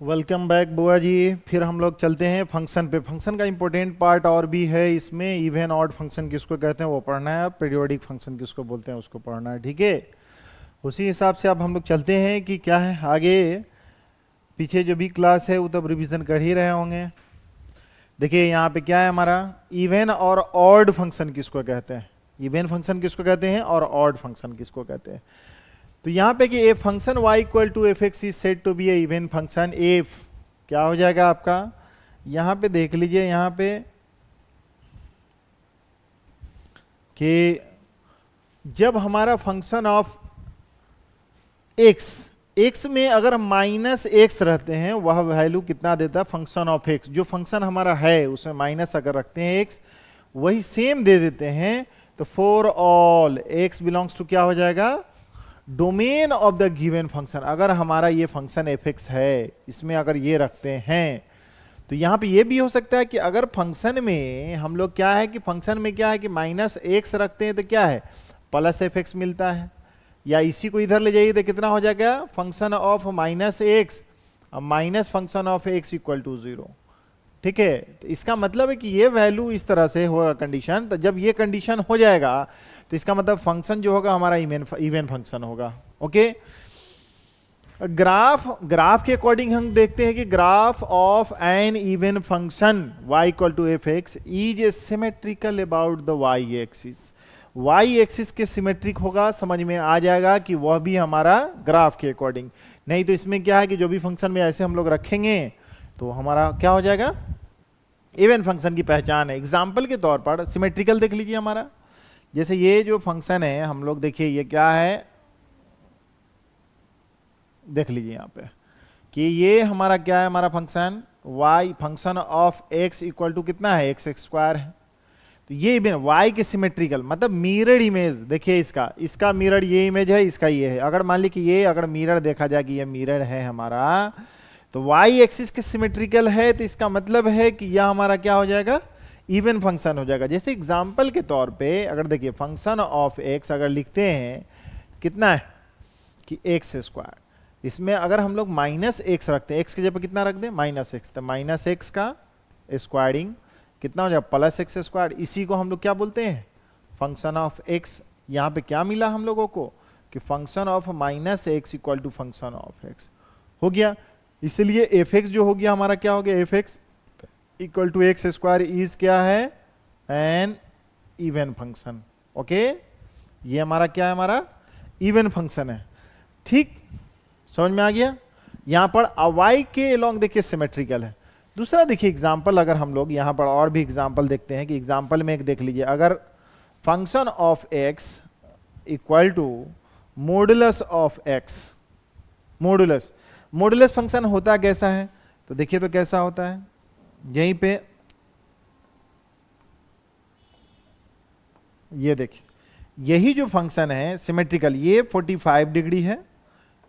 Welcome back बुआ जी। फिर हम लोग चलते हैं फंक्शन पे। फंक्शन का इंपॉर्टेंट पार्ट और भी है इसमें। इवन ऑड फंक्शन किसको कहते हैं वो पढ़ना है, पीरियोडिक फंक्शन किसको बोलते हैं उसको पढ़ना है, ठीक है। उसी हिसाब से अब हम लोग चलते हैं कि क्या है आगे। पीछे जो भी क्लास है वो तब रिवीजन कर ही रहे होंगे। देखिए यहाँ पे क्या है हमारा, इवन और ऑड फंक्शन किसको कहते हैं। इवन फंक्शन किसको कहते हैं और ऑड फंक्शन किसको कहते हैं। तो यहाँ पे कि a function y equal to f x is said to be a even function. F क्या हो जाएगा आपका, यहाँ पे देख लीजिए यहाँ पे कि जब हमारा फंक्शन ऑफ एक्स में अगर माइनस एक्स रहते हैं वह वैल्यू कितना देता है, फंक्शन ऑफ एक्स। जो फंक्शन हमारा है उसमें माइनस अगर रखते हैं एक्स वही सेम दे देते हैं, तो for all x belongs to क्या हो जाएगा, domain of the given function. अगर हमारा ये फंक्शन एफ एक्स है, इसमें अगर ये रखते हैं तो यहाँ पे ये भी हो सकता है कि अगर फंक्शन में हम लोग क्या है कि फंक्शन में क्या है कि माइनस एक्स रखते हैं तो क्या है प्लस एफ एक्स मिलता है। या इसी को इधर ले जाइए तो कितना हो जाएगा, function of minus x minus function of x equal to 0, ठीक है। तो इसका मतलब है कि ये वैल्यू इस तरह से होगा कंडीशन। तो जब ये कंडीशन हो जाएगा तो इसका मतलब फंक्शन जो होगा हमारा इवन फंक्शन होगा, ओके। ग्राफ के अकॉर्डिंग हम देखते हैं कि graph of an even function y equal to f x is a symmetrical about the y axis. y axis के सिमेट्रिक होगा, समझ में आ जाएगा कि वह भी हमारा ग्राफ के अकॉर्डिंग। नहीं तो इसमें क्या है कि जो भी फंक्शन में ऐसे हम लोग रखेंगे तो हमारा क्या हो जाएगा, इवन फंक्शन की पहचान है। एग्जाम्पल के तौर पर सिमेट्रिकल देख लीजिए हमारा, जैसे ये जो फंक्शन है हम लोग देखिए ये क्या है, देख लीजिए यहाँ पे कि ये हमारा क्या है, हमारा function y function of x equal to कितना है, एक्स स्क्वायर है। तो ये y के सिमेट्रिकल मतलब मिरर इमेज, देखिए इसका मिरर ये इमेज है, इसका ये है। अगर मान ली कि ये अगर मिरर देखा जाए कि ये मिरर है हमारा, तो y एक्सिस के सिमेट्रिकल है, तो इसका मतलब है कि यह हमारा क्या हो जाएगा, इवन फंक्शन हो जाएगा। जैसे एग्जाम्पल के तौर पे अगर देखिए फंक्शन ऑफ एक्स अगर लिखते हैं कितना है कि एक्स स्क्वायर, इसमें अगर हम लोग माइनस एक्स रखते हैं, एक्स की जगह कितना रख दें माइनस एक्स, तो माइनस एक्स का स्क्वायरिंग कितना हो जाएगा प्लस एक्स स्क्वायर। इसी को हम लोग क्या बोलते हैं, फंक्शन ऑफ एक्स। यहाँ पे क्या मिला हम लोगों को कि function of minus x equal to function of x हो गया। इसलिए एफ एक्स जो हो गया हमारा क्या हो गया, f x equal to x square is क्या है, एन इवन फंक्शन, ओके। ये हमारा क्या है, हमारा इवन फंक्शन है, ठीक, समझ में आ गया। यहां पर y के अलोंग देखिए सिमेट्रिकल है। दूसरा देखिए एग्जांपल, अगर हम लोग यहां पर और भी एग्जांपल देखते हैं कि एग्जांपल में एक देख लीजिए, अगर function of x equal to modulus of x, modulus function होता कैसा है, तो देखिए तो कैसा होता है, यहीं पे ये देखिए यही जो फंक्शन है सिमेट्रिकल, ये 45 डिग्री है,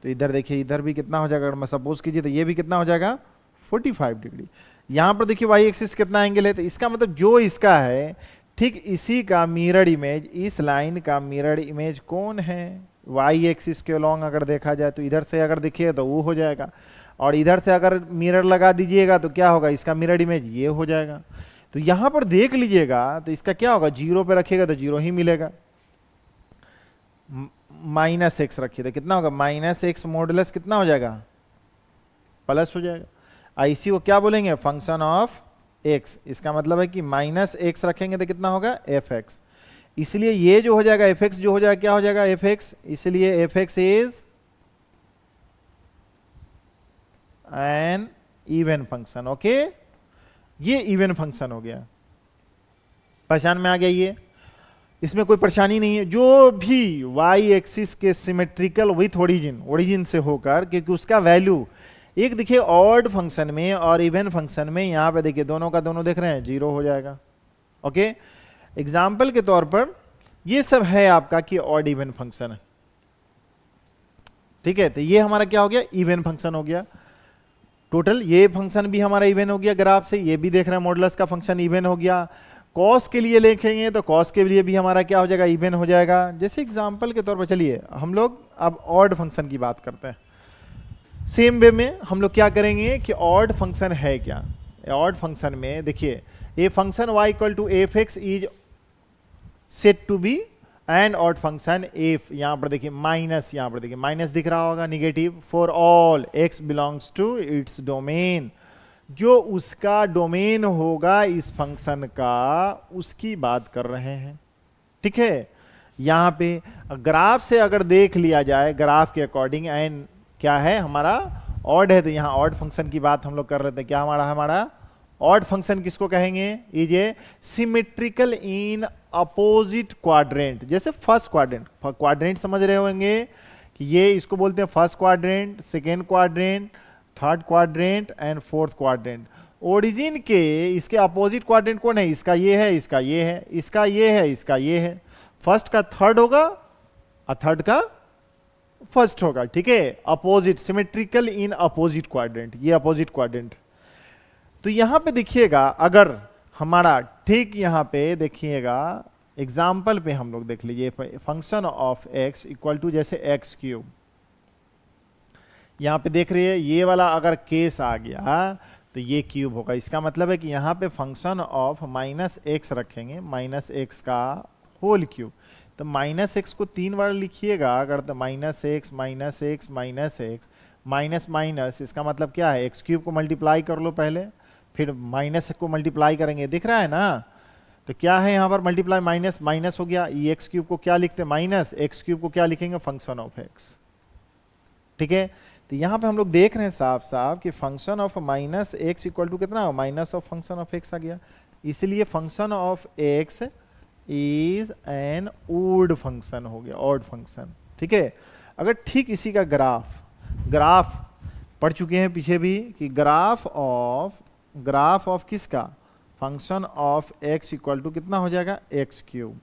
तो इधर देखिए इधर भी कितना हो जाएगा, अगर मैं सपोज कीजिए तो ये भी कितना हो जाएगा 45 डिग्री। यहां पर देखिए वाई एक्सिस कितना एंगल है, तो इसका मतलब जो इसका है ठीक इसी का मिरर इमेज, इस लाइन का मिरर इमेज कौन है, वाई एक्सिस के अलोंग अगर देखा जाए तो इधर से अगर देखिए तो वो हो जाएगा, और इधर से अगर मिरर लगा दीजिएगा तो क्या होगा, इसका मिरर इमेज ये हो जाएगा। तो यहां पर देख लीजिएगा तो इसका क्या होगा, 0 पे रखिएगा तो 0 ही मिलेगा, माइनस एक्स रखिए तो कितना होगा, माइनस एक्स मॉडुलस कितना हो जाएगा, प्लस हो जाएगा। इसी को क्या बोलेंगे, फंक्शन ऑफ एक्स। इसका मतलब है कि माइनस एक्स रखेंगे तो कितना होगा, एफ एक्स। इसलिए ये जो हो जाएगा एफ एक्स जो हो जाएगा क्या हो जाएगा, एफ एक्स। इसलिए F x is an even function, okay. ये इवन फंक्शन हो गया, पहचान में आ गया, ये इसमें कोई परेशानी नहीं है। जो भी y एक्सिस के सिमेट्रिकल विथ ओरिजिन से होकर, क्योंकि उसका वैल्यू एक देखिए ऑड फंक्शन में और इवन फंक्शन में, यहां पे देखिए दोनों का दोनों देख रहे हैं 0 हो जाएगा, ओके। एग्जाम्पल के तौर पर ये सब है आपका कि ऑड इवन फंक्शन है, ठीक है। तो ये हमारा क्या हो गया, इवन फंक्शन हो गया टोटल। ये फंक्शन भी हमारा इवन हो गया ग्राफ से, ये भी देख रहे हैं मॉडुलस का फंक्शन इवन हो गया। कॉस के लिए लिखेंगे तो कॉस के लिए भी हमारा क्या हो जाएगा, इवन हो जाएगा। जैसे एग्जांपल के तौर पर चलिए हम लोग अब ऑड फंक्शन की बात करते हैं। सेम वे में हम लोग क्या करेंगे कि ऑड फंक्शन है क्या, ऑड फंक्शन में देखिए a function y equal to f x is said to be an odd function f, यहां पर देखिए माइनस, यहां पर देखिए माइनस दिख रहा होगा, negative, for all x belongs to its domain, जो उसका डोमेन होगा इस फंक्शन का उसकी बात कर रहे हैं। ठीक है, यहां पे ग्राफ से अगर देख लिया जाए ग्राफ के अकॉर्डिंग एंड क्या है हमारा ऑड है, तो यहां ऑड फंक्शन की बात हम लोग कर रहे थे। क्या हमारा ऑड फंक्शन किसको कहेंगे, is a symmetrical in opposite quadrant, जैसे फर्स्ट क्वाड्रेंट, क्वाड्रेंट समझ रहे होंगे कि ये इसको बोलते हैं first quadrant, second quadrant, third quadrant and fourth quadrant. Origin के इसके अपोजिट क्वाड्रेंट कौन है, इसका ये है, इसका ये है, इसका ये है, इसका ये है, फर्स्ट का थर्ड होगा और थर्ड का फर्स्ट होगा। ठीक है, opposite, symmetrical in opposite quadrant, ये अपोजिट क्वाड्रेंट। तो यहां पे देखिएगा अगर हमारा ठीक यहां पे देखिएगा एग्जाम्पल पे हम लोग देख लीजिए, function of x equal to जैसे एक्स क्यूब, यहां पे देख रही है ये वाला अगर केस आ गया तो ये क्यूब होगा, इसका मतलब है कि यहां पे फंक्शन ऑफ माइनस एक्स रखेंगे, माइनस एक्स का होल क्यूब, तो माइनस एक्स को 3 बार लिखिएगा अगर, तो minus x minus x minus x minus minus, इसका मतलब क्या है एक्स क्यूब को मल्टीप्लाई कर लो पहले, फिर माइनस को मल्टीप्लाई करेंगे, दिख रहा है ना, तो क्या है यहाँ पर मल्टीप्लाई माइनस माइनस हो गया, ये एक्स क्यूब को क्या लिखते हैं माइनस, एक्स क्यूब को क्या लिखेंगे फंक्शन ऑफ एक्स। ठीक है, तो यहाँ पे हम लोग देख रहे हैं साफ साफ कि function of minus x equal to कितना, minus of function of x आ गया, इसलिए function of x is an odd function हो गया, ऑड फंक्शन। ठीक है, अगर ठीक इसी का ग्राफ पढ़ चुके हैं पीछे भी कि ग्राफ ऑफ किसका, function of x equal to कितना हो जाएगा एक्स क्यूब।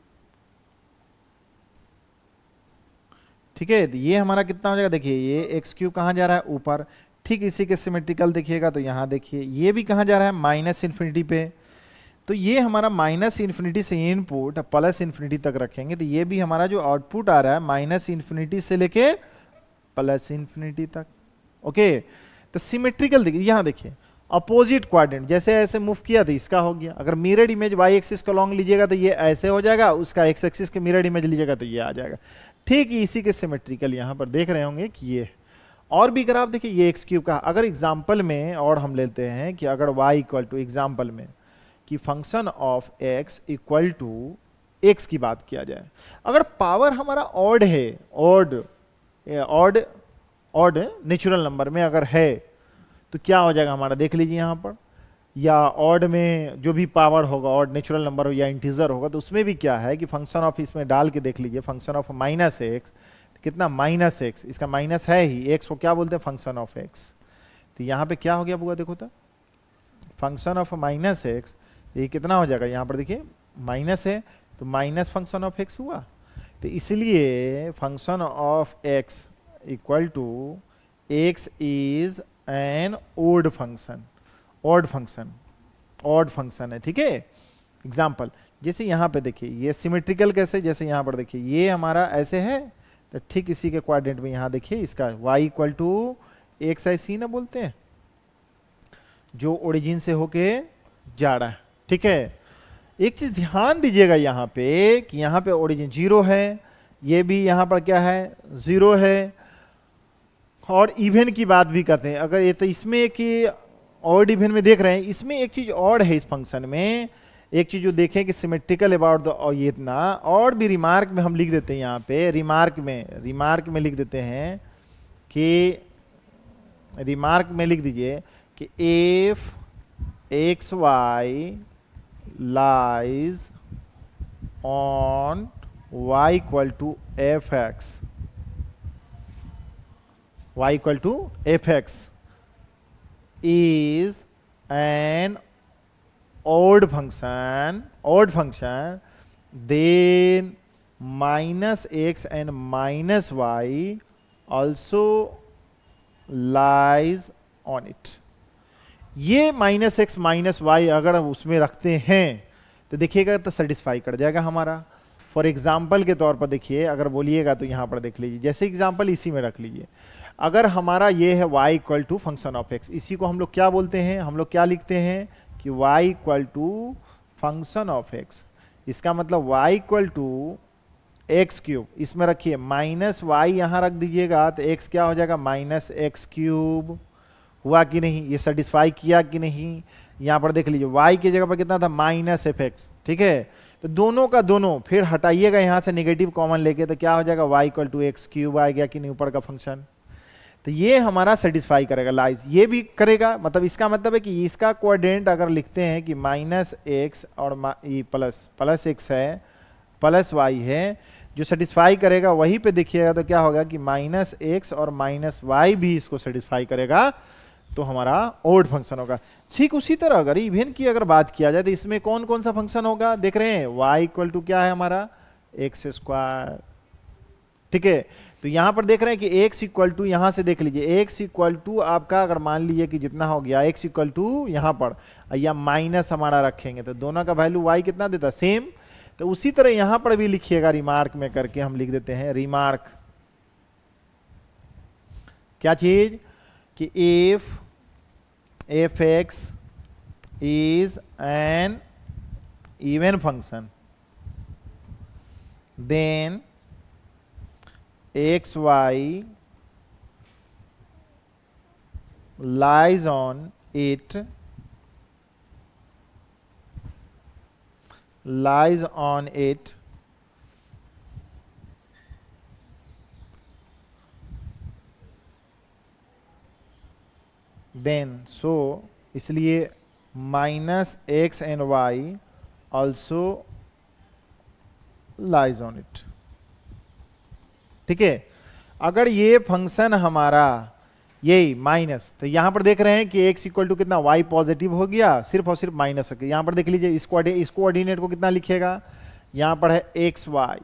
ठीक है, तो ये हमारा कितना हो जाएगा, देखिए ये एक्स क्यूब कहां जा रहा है ऊपर, ठीक इसी के सिमेट्रिकल देखिएगा तो यहां देखिए ये भी कहां जा रहा है माइनस इन्फिनिटी पे, तो ये हमारा माइनस इन्फिनिटी से इनपुट प्लस इन्फिनिटी तक रखेंगे, तो ये भी हमारा जो आउटपुट आ रहा है माइनस इन्फिनिटी से लेके प्लस इन्फिनिटी तक। ओके, तो सिमेट्रिकल देखिए, यहां देखिए अपोजिट क्वाड्रेंट, जैसे ऐसे मूव किया तो इसका हो गया, अगर मिरर इमेज वाई एक्सिस का लॉन्ग लीजिएगा तो ये ऐसे हो जाएगा, उसका एक्स एक्सिस के मिरर इमेज लीजिएगा तो ये आ जाएगा। ठीक इसी के सिमेट्रिकल यहां पर देख रहे होंगे कि ये और भी ग्राफ देखिए, ये एक्स क्यूब का अगर एग्जाम्पल में और हम लेते हैं कि अगर y इक्वल टू एग्जाम्पल में कि function of x equal to x की बात किया जाए, अगर पावर हमारा ऑड है, ऑड नेचुरल नंबर में अगर है तो क्या हो जाएगा हमारा, देख लीजिए यहाँ पर, या ऑड में जो भी पावर होगा, ऑड नेचुरल नंबर हो या इंटीजर होगा, तो उसमें भी क्या है कि फंक्शन ऑफ, इसमें डाल के देख लीजिए फंक्शन ऑफ माइनस एक्स, कितना माइनस एक्स, इसका माइनस है ही, एक्स को क्या बोलते हैं फंक्शन ऑफ एक्स, तो यहाँ पे क्या हो गया बुआ देखो तो फंक्शन ऑफ माइनस एक्स, ये कितना हो जाएगा यहाँ पर देखिए माइनस है तो माइनस फंक्शन ऑफ एक्स हुआ, तो इसलिए function of x equal to x is an odd function, odd function है। ठीक है, एग्जाम्पल जैसे यहाँ पे देखिए ये सिमेट्रिकल कैसे, जैसे यहाँ पर देखिए ये हमारा ऐसे है, तो ठीक इसी के क्वाड्रेंट में यहाँ देखिए इसका y इक्वल टू एक्स ऐसी ना बोलते हैं, जो ओरिजिन से होके जा रहा है। ठीक है, एक चीज ध्यान दीजिएगा यहाँ पे कि यहाँ पे ओरिजिन 0 है, ये भी यहाँ पर क्या है 0 है, और इवन की बात भी करते हैं अगर ये, तो इसमें कि ऑड इवन में देख रहे हैं, इसमें एक चीज और है इस फंक्शन में, एक चीज जो देखें कि सिमेट्रिकल अबाउट द, और ये इतना और भी रिमार्क में हम लिख देते हैं, यहाँ पे रिमार्क में लिख देते हैं कि रिमार्क में लिख दीजिए कि if x y lies on y equal to f x, y equal to fx is an odd function, then minus x and minus y also lies on it। ये माइनस एक्स माइनस वाई अगर उसमें रखते हैं तो देखिएगा तो satisfy कर जाएगा हमारा। फॉर एग्जाम्पल के तौर पर देखिए, अगर बोलिएगा तो यहां पर देख लीजिए, जैसे एग्जाम्पल इसी में रख लीजिए, अगर हमारा ये है y equal to function of x, इसी को हम लोग क्या बोलते हैं, हम लोग क्या लिखते हैं कि y equal to function of x। इसका मतलब y equal to x cube, इसमें रखिए माइनस वाई यहां रख दीजिएगा तो x क्या हो जाएगा माइनस एक्स क्यूब। हुआ कि नहीं, ये सेटिस्फाई किया कि नहीं। यहां पर देख लीजिए y की जगह पर कितना था माइनस एफ एक्स, ठीक है। तो दोनों का दोनों फिर हटाइएगा यहां से नेगेटिव कॉमन लेके, तो क्या हो जाएगा y equal to x cube आ गया कि नहीं ऊपर का फंक्शन। तो ये हमारा सेटिस्फाई करेगा, लाइज ये भी करेगा। मतलब इसका मतलब है कि इसका कोऑर्डिनेट अगर लिखते हैं कि माइनस एक्स और प्लस एक्स है प्लस वाई है, जो सेटिस्फाई करेगा वहीं पे देखिएगा तो क्या होगा कि माइनस एक्स और माइनस वाई भी इसको सेटिस्फाई करेगा, तो हमारा ओड फंक्शन होगा। ठीक उसी तरह अगर इवन की अगर बात किया जाए तो इसमें कौन कौन सा फंक्शन होगा, देख रहे हैं y इक्वल टू क्या है हमारा एक्स स्क्वायर, ठीक है। तो यहां पर देख रहे हैं कि x इक्वल टू, यहां से देख लीजिए x इक्वल टू आपका अगर मान लीजिए कि जितना हो गया x इक्वल टू यहां पर या माइनस हमारा रखेंगे तो दोनों का वैल्यू y कितना देता सेम। तो उसी तरह यहां पर भी लिखिएगा रिमार्क में करके, हम लिख देते हैं रिमार्क क्या चीज कि if f x is an even function then x y lies on it then so इसलिए minus x and y also lies on it, ठीक है। अगर ये फंक्शन हमारा यही माइनस, तो यहां पर देख रहे हैं कि x इक्वल टू कितना y पॉजिटिव हो गया, सिर्फ और सिर्फ माइनस रखिए। यहां पर देख लीजिए इस कोऑर्डिनेट को कितना लिखिएगा, यहां पर है एक्स वाई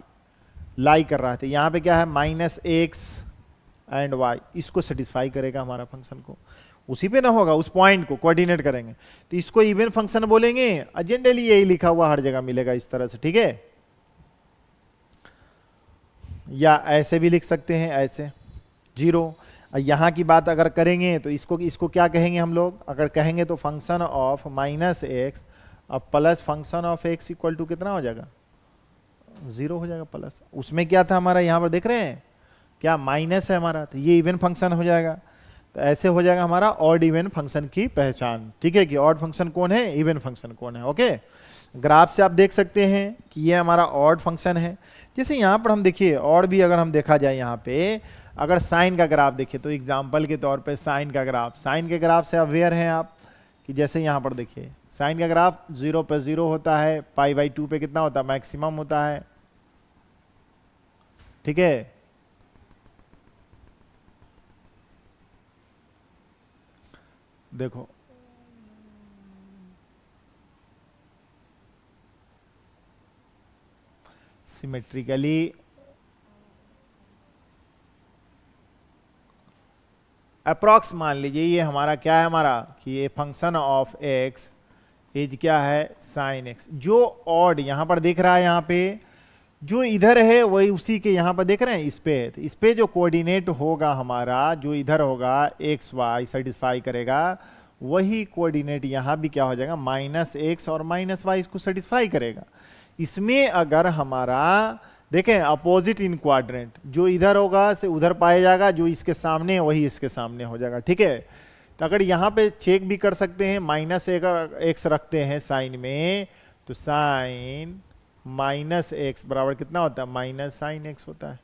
लाई कर रहा था, यहां पे क्या है माइनस एक्स एंड वाई, इसको सेटिस्फाई करेगा हमारा फंक्शन को। उसी पे ना होगा, उस पॉइंट को कोऑर्डिनेट करेंगे तो इसको इवन फंक्शन बोलेंगे। जनरली यही लिखा हुआ हर जगह मिलेगा इस तरह से, ठीक है। या ऐसे भी लिख सकते हैं, ऐसे जीरो। यहां की बात अगर करेंगे तो इसको क्या कहेंगे हम लोग, अगर कहेंगे तो फंक्शन ऑफ माइनस एक्स अब plus function of x equal to कितना हो जाएगा जीरो हो जाएगा प्लस। उसमें क्या था हमारा, यहां पर देख रहे हैं क्या माइनस है हमारा, तो ये इवन फंक्शन हो जाएगा। तो ऐसे हो जाएगा हमारा ऑड इवन फंक्शन की पहचान, ठीक है, कि ऑड फंक्शन कौन है, इवन फंक्शन कौन है। ओके, ग्राफ से आप देख सकते हैं कि ये हमारा ऑड फंक्शन है। जैसे यहाँ पर हम देखिए और भी अगर हम देखा जाए, यहाँ पे अगर साइन का ग्राफ देखिए तो एग्जाम्पल के तौर पे साइन का ग्राफ, साइन के ग्राफ से अवेयर हैं आप कि जैसे यहाँ पर देखिए साइन का ग्राफ 0 पे 0 होता है, π/2 पे कितना होता है मैक्सिमम होता है, ठीक है। देखो सिमेट्रिकली अप्रॉक्स मान लीजिए ये हमारा क्या है हमारा कि ये फंक्शन ऑफ एक्स इज क्या है साइन एक्स। जो ऑड यहां पर देख रहा है, यहाँ पे जो इधर है वही उसी के यहाँ पर देख रहे हैं इस पे, तो इस पे जो कोऑर्डिनेट होगा हमारा, जो इधर होगा एक्स वाई सेटिस्फाई करेगा, वही कोऑर्डिनेट यहाँ भी क्या हो जाएगा माइनस एक्स और माइनस वाई इसको सेटिस्फाई करेगा। इसमें अगर हमारा देखें अपोजिट इन क्वाड्रेंट, जो इधर होगा से उधर पाया जाएगा, जो इसके सामने है वही इसके सामने हो जाएगा, ठीक है। तो अगर यहाँ पे चेक भी कर सकते हैं, माइनस एक्स रखते हैं साइन में, तो साइन माइनस एक्स बराबर कितना होता है माइनस साइन एक्स होता है।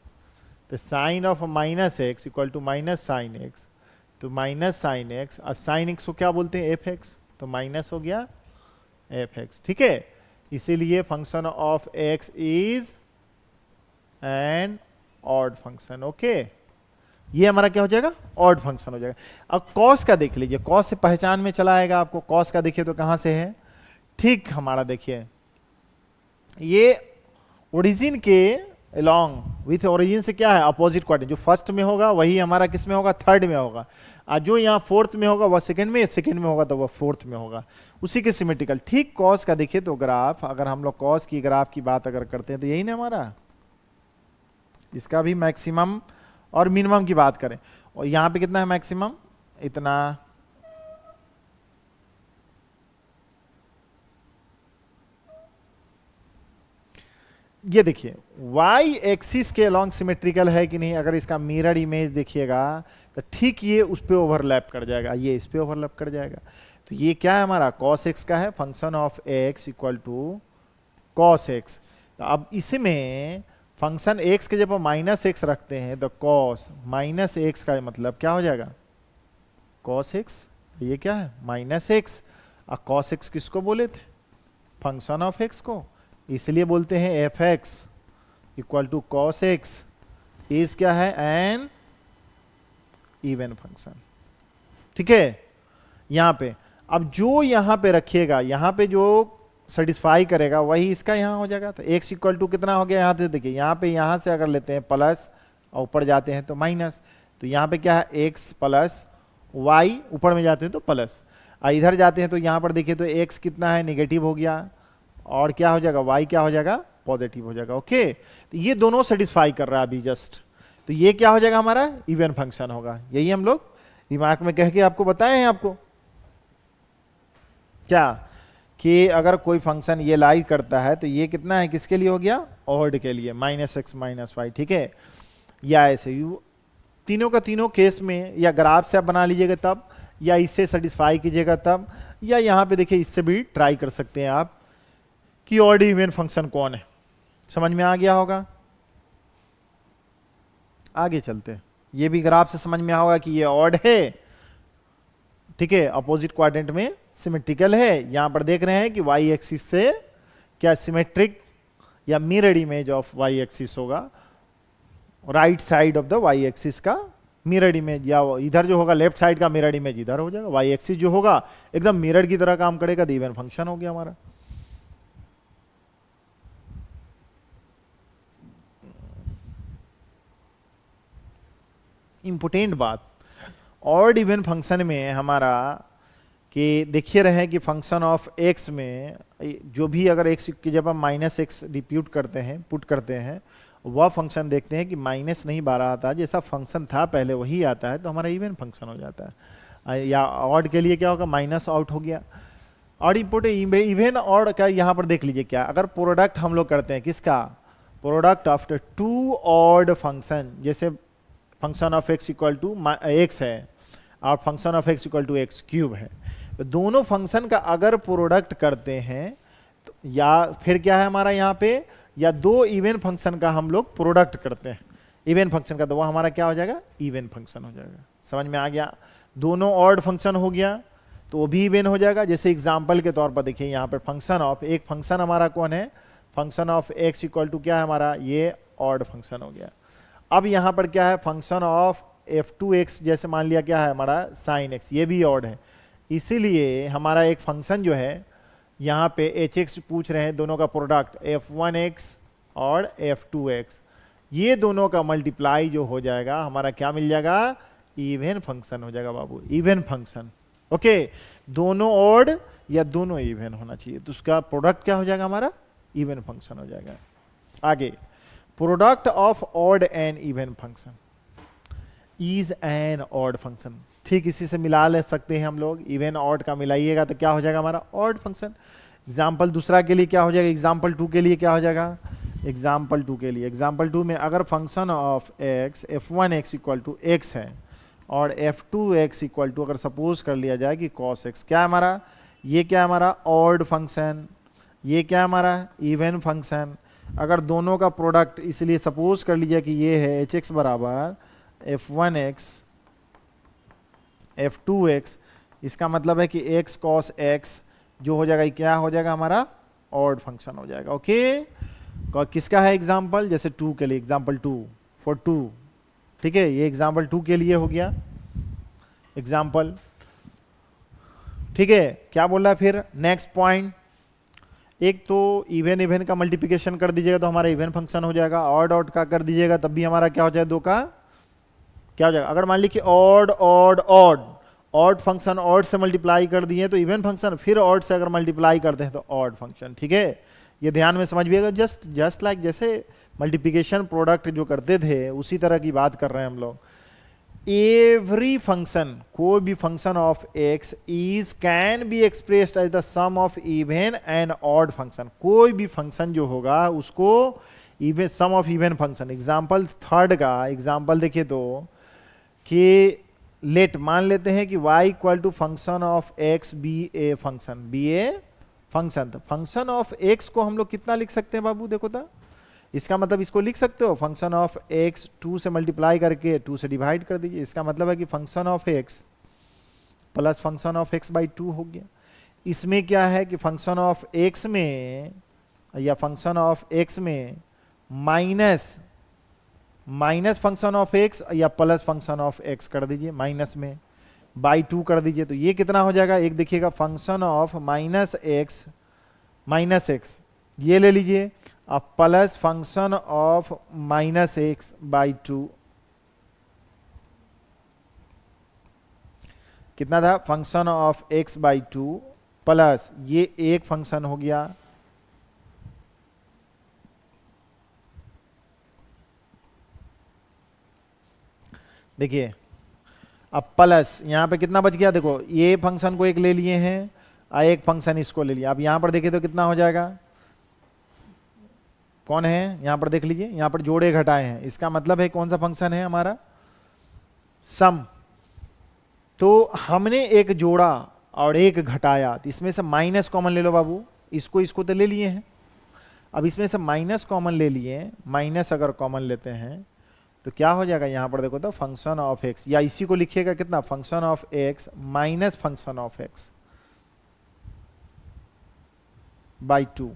तो sine of minus x equal to minus sine x, तो माइनस साइन एक्स और साइन एक्स को क्या बोलते हैं एफ एक्स, तो माइनस हो गया एफ एक्स, ठीक है। इसीलिए function of x is an odd function, okay. ये हमारा क्या हो जाएगा ऑड फंक्शन हो जाएगा। अब कॉस का देख लीजिए, कॉस से पहचान में चला आएगा आपको। कॉस का देखिए तो कहां से है, ठीक हमारा देखिए ये ओरिजिन के अलोंग विथ ओरिजिन से क्या है अपोजिट क्वाड्रेंट, जो फर्स्ट में होगा वही हमारा किस में होगा थर्ड में होगा, और जो यहाँ फोर्थ में होगा वह सेकंड में होगा तो वह फोर्थ में होगा, उसी के सिमेट्रिकल। ठीक कॉस का देखिए तो ग्राफ, अगर हम लोग कॉस की ग्राफ की बात अगर करते हैं तो यही ना हमारा, इसका भी मैक्सिमम और मिनिमम की बात करें, और यहाँ पे कितना है मैक्सिमम, इतना। ये देखिए y एक्सिस के अलॉन्ग सिमेट्रिकल है कि नहीं, अगर इसका मिरर इमेज देखिएगा तो ठीक ये उस पे ओवरलैप कर जाएगा, ये इस पे ओवरलैप कर जाएगा। तो ये क्या है हमारा cos x का है, function of x equal to cos x। तो अब इसमें फंक्शन x के जब माइनस एक्स रखते हैं तो cos माइनस एक्स का मतलब क्या हो जाएगा, cos x। ये क्या है माइनस एक्स, और cos x किसको बोले थे, फंक्शन ऑफ x को, इसलिए बोलते हैं f x equal to cos x is क्या है, एन इवन फंक्शन। ठीक है, यहां पे अब जो यहां पे रखिएगा, यहां पे जो सेटिस्फाई करेगा वही इसका यहां हो जाएगा। तो एक्स इक्वल टू कितना हो गया, यहां से देखिए, यहां पे यहां से अगर लेते हैं प्लस और ऊपर जाते हैं तो माइनस, तो यहां पे क्या है एक्स प्लस वाई, ऊपर में जाते हैं तो प्लस, इधर जाते हैं तो यहां पर देखिए तो एक्स कितना है नेगेटिव हो गया, और क्या हो जाएगा y क्या हो जाएगा पॉजिटिव हो जाएगा। ओके, तो ये दोनों सेटिस्फाई कर रहा है अभी जस्ट, तो ये क्या हो जाएगा हमारा इवन फंक्शन होगा। यही हम लोग रिमार्क में कह के आपको बताए हैं आपको क्या, कि अगर कोई फंक्शन ये लाई करता है तो ये कितना है, किसके लिए हो गया, ऑड के लिए, माइनस एक्स माइनस वाई। ठीक है, या ऐसे तीनों का तीनों केस में, या ग्राफ से आप बना लीजिएगा तब, या इससे सेटिस्फाई कीजिएगा तब, या यहाँ पे देखिए इससे भी ट्राई कर सकते हैं आप कि ऑड इवन फंक्शन कौन है। समझ में आ गया होगा, आगे चलते हैं। ये भी ग्राफ से समझ में होगा कि ये ऑड है, ठीक है, अपोजिट क्वाड्रेंट में सिमेट्रिकल है। यहां पर देख रहे हैं कि वाई एक्सिस से क्या सिमेट्रिक या mirror image of y axis होगा, right side of the y axis का मिरर इमेज, या इधर जो होगा लेफ्ट साइड का मिरर इमेज इधर हो जाएगा, वाई एक्सिस जो होगा एकदम मिरर की तरह काम करेगा, तो इवन फंक्शन हो गया हमारा। इंपोर्टेंट बात ऑड इवन फंक्शन में हमारा, कि देखिए रहे कि फंक्शन ऑफ एक्स में जो भी अगर एक्स की जब हम माइनस एक्स रिप्यूट करते हैं, पुट करते हैं, वह फंक्शन देखते हैं कि माइनस नहीं बारह आता, जैसा फंक्शन था पहले वही आता है, तो हमारा इवन फंक्शन हो जाता है। या ऑड के लिए क्या होगा, माइनस आउट हो गया। और इंपोर्टेंट इवन ऑड का यहाँ पर देख लीजिए क्या, अगर प्रोडक्ट हम लोग करते हैं किसका, product after two odd function, जैसे function of x equal to x है और function of x equal to x cube है, तो दोनों फंक्शन का अगर प्रोडक्ट करते हैं तो, या फिर क्या है हमारा यहाँ पे, या दो इवन फंक्शन का हम लोग प्रोडक्ट करते हैं इवन फंक्शन का, तो वह हमारा क्या हो जाएगा, इवन फंक्शन हो जाएगा। समझ में आ गया, दोनों ऑड फंक्शन हो गया तो वो भी इवन हो जाएगा। जैसे एग्जाम्पल के तौर पर देखिए यहाँ पर फंक्शन ऑफ, एक फंक्शन हमारा कौन है, function of x equal to क्या है हमारा, ये ऑड फंक्शन हो गया। अब यहाँ पर क्या है, फंक्शन ऑफ f2x, जैसे मान लिया क्या है हमारा sin x, ये भी ऑड है, इसीलिए हमारा एक फंक्शन जो है यहाँ पे hx पूछ रहे हैं, दोनों का प्रोडक्ट f1x और f2x, ये दोनों का मल्टीप्लाई जो हो जाएगा हमारा क्या मिल जाएगा, इवन फंक्शन हो जाएगा बाबू, इवन फंक्शन। ओके, दोनों ऑड या दोनों इवन होना चाहिए, तो उसका प्रोडक्ट क्या हो जाएगा हमारा, इवन फंक्शन हो जाएगा। आगे, product of odd and even function is an odd function. ठीक इसी से मिला ले सकते हैं हम लोग, इवन ऑड का मिलाइएगा तो क्या हो जाएगा हमारा ऑड फंक्शन। एग्जाम्पल दूसरा के लिए क्या हो जाएगा, एग्जाम्पल 2 के लिए क्या हो जाएगा, एग्जाम्पल 2 के लिए, एग्जाम्पल 2 में अगर function of x f1x equal to x है और f2x इक्वल टू अगर सपोज कर लिया जाए कि cos x, क्या हमारा, ये क्या हमारा ऑड फंक्शन, ये क्या हमारा इवन फंक्शन। अगर दोनों का प्रोडक्ट, इसलिए सपोज कर लीजिए कि ये है hx बराबर f1x f2x, इसका मतलब है कि x cos x जो हो जाएगा क्या हो जाएगा हमारा ऑड फंक्शन हो जाएगा। ओके, किसका है एग्जाम्पल, जैसे 2 के लिए, एग्जाम्पल 2 फॉर 2, ठीक है, ये एग्जाम्पल 2 के लिए हो गया एग्जाम्पल। ठीक है, क्या बोल रहा है फिर नेक्स्ट पॉइंट, एक तो इवन इवन का मल्टीप्लिकेशन कर दीजिएगा तो हमारा इवन फंक्शन हो जाएगा, ऑड ऑड का कर दीजिएगा तब भी हमारा क्या हो जाएगा, दो का क्या हो जाएगा। अगर मान लीजिए कि odd odd odd, odd function odd से मल्टीप्लाई कर दिए तो इवन फंक्शन, फिर ऑड से अगर मल्टीप्लाई करते हैं तो ऑड फंक्शन। ठीक है, ये ध्यान में समझिएगा, जस्ट लाइक जैसे मल्टीप्लिकेशन प्रोडक्ट जो करते थे उसी तरह की बात कर रहे हैं हम लोग। एवरी फंक्शन, कोई भी function of x is can be expressed as the sum of even and odd function. कोई भी फंक्शन जो होगा उसको even, sum of even function. Example third का एग्जाम्पल देखिए तो कि लेट मान लेते हैं कि y equal to function of x be a function, be a function. तो फंक्शन ऑफ x को हम लोग कितना लिख सकते हैं बाबू, देखो तो इसका मतलब इसको लिख सकते हो फंक्शन ऑफ x 2 से मल्टीप्लाई करके 2 से डिवाइड कर दीजिए। इसका मतलब है कि function of x plus function of x by 2 हो गया। इसमें क्या है कि फंक्शन ऑफ x में या फंक्शन ऑफ x में माइनस फंक्शन ऑफ x या प्लस फंक्शन ऑफ x कर दीजिए, माइनस में बाई 2 कर दीजिए। तो ये कितना हो जाएगा, एक देखिएगा फंक्शन ऑफ माइनस एक्स ये ले लीजिए, अब plus function of minus x by 2 कितना था, function of x by 2 plus ये एक फंक्शन हो गया देखिए, अब प्लस यहां पे कितना बच गया, देखो ये फंक्शन को एक ले लिए हैं और एक फंक्शन इसको ले लिया। अब यहां पर देखिए तो कितना हो जाएगा, कौन है यहां पर देख लीजिए, यहां पर जोड़े घटाए हैं, इसका मतलब है कौन सा फंक्शन है हमारा, सम। तो हमने एक जोड़ा और एक घटाया, तो इसमें से माइनस कॉमन ले लो बाबू, इसको तो ले लिए हैं। अब इसमें से माइनस कॉमन ले लिए, माइनस अगर कॉमन लेते हैं तो क्या हो जाएगा, यहां पर देखो तो फंक्शन ऑफ एक्स, या इसी को लिखिएगा कितना, function of x minus function of x by 2।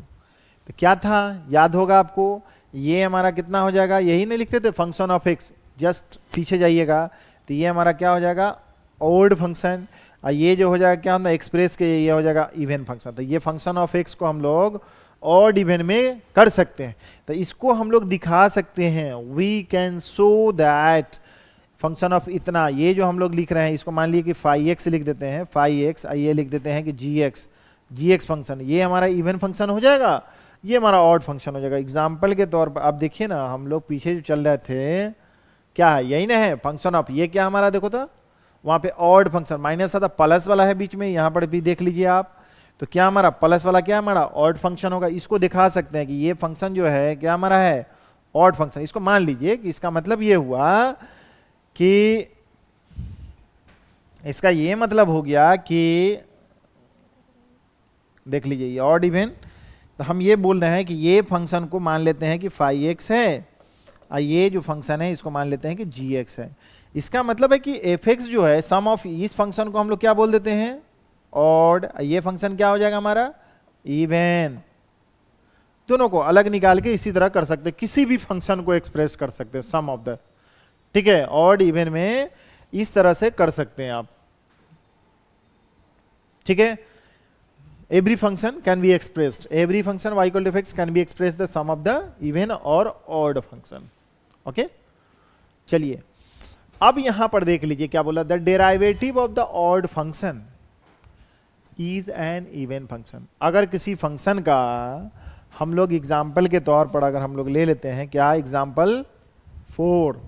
तो क्या था, याद होगा आपको, ये हमारा कितना हो जाएगा, यही नहीं लिखते थे फंक्शन ऑफ एक्स, जस्ट पीछे जाइएगा तो ये हमारा क्या हो जाएगा, ऑड फंक्शन, और ये जो हो जाएगा क्या होता है, एक्सप्रेस के ये हो जाएगा इवन फंक्शन। तो ये फंक्शन ऑफ एक्स को हम लोग ऑड इवन में कर सकते हैं। तो इसको हम लोग दिखा सकते हैं, we can show that function of इतना, ये जो हम लोग लिख रहे हैं इसको मान लीजिए कि फाई एक्स लिख देते हैं, फाई एक्स, ये लिख देते हैं कि जी एक्स फंक्शन, ये हमारा इवन फंक्शन हो जाएगा, ये हमारा ऑड फंक्शन हो जाएगा। एग्जाम्पल के तौर पर अब देखिए ना, हम लोग पीछे जो चल रहे थे क्या है, यही ना है फंक्शन ऑफ, ये क्या हमारा देखो तो वहां पे ऑड फंक्शन माइनस था, प्लस वाला है बीच में, यहां पर भी देख लीजिए आप, तो क्या हमारा प्लस वाला क्या हमारा ऑड फंक्शन होगा। इसको दिखा सकते हैं कि ये फंक्शन जो है क्या हमारा है, ऑड फंक्शन। इसको मान लीजिए कि इसका मतलब ये हुआ कि इसका ये मतलब हो गया कि देख लीजिए ये ऑड इवन, तो हम ये बोल रहे हैं कि ये फंक्शन को मान लेते हैं कि फाई एक्स है, और ये जो फंक्शन है इसको मान लेते हैं कि जी एक्स है। इसका मतलब है कि एफ एक्स जो है सम ऑफ, इस फंक्शन को हम लोग क्या बोल देते हैं, ऑड, ये फंक्शन क्या हो जाएगा हमारा, इवन। दोनों को अलग निकाल के इसी तरह कर सकते हैं, किसी भी फंक्शन को एक्सप्रेस कर सकते हैं सम ऑफ द, ठीक है, ऑड इवन में इस तरह से कर सकते हैं आप, ठीक है। every function can be expressed, every function y equal to f(x) can be expressed the sum of the even or odd function, okay। चलिए अब यहां पर देख लीजिए क्या बोला, the derivative of the odd function is an even function। अगर किसी फंक्शन का हम लोग एग्जाम्पल के तौर पर अगर हम लोग ले लेते हैं क्या, एग्जाम्पल 4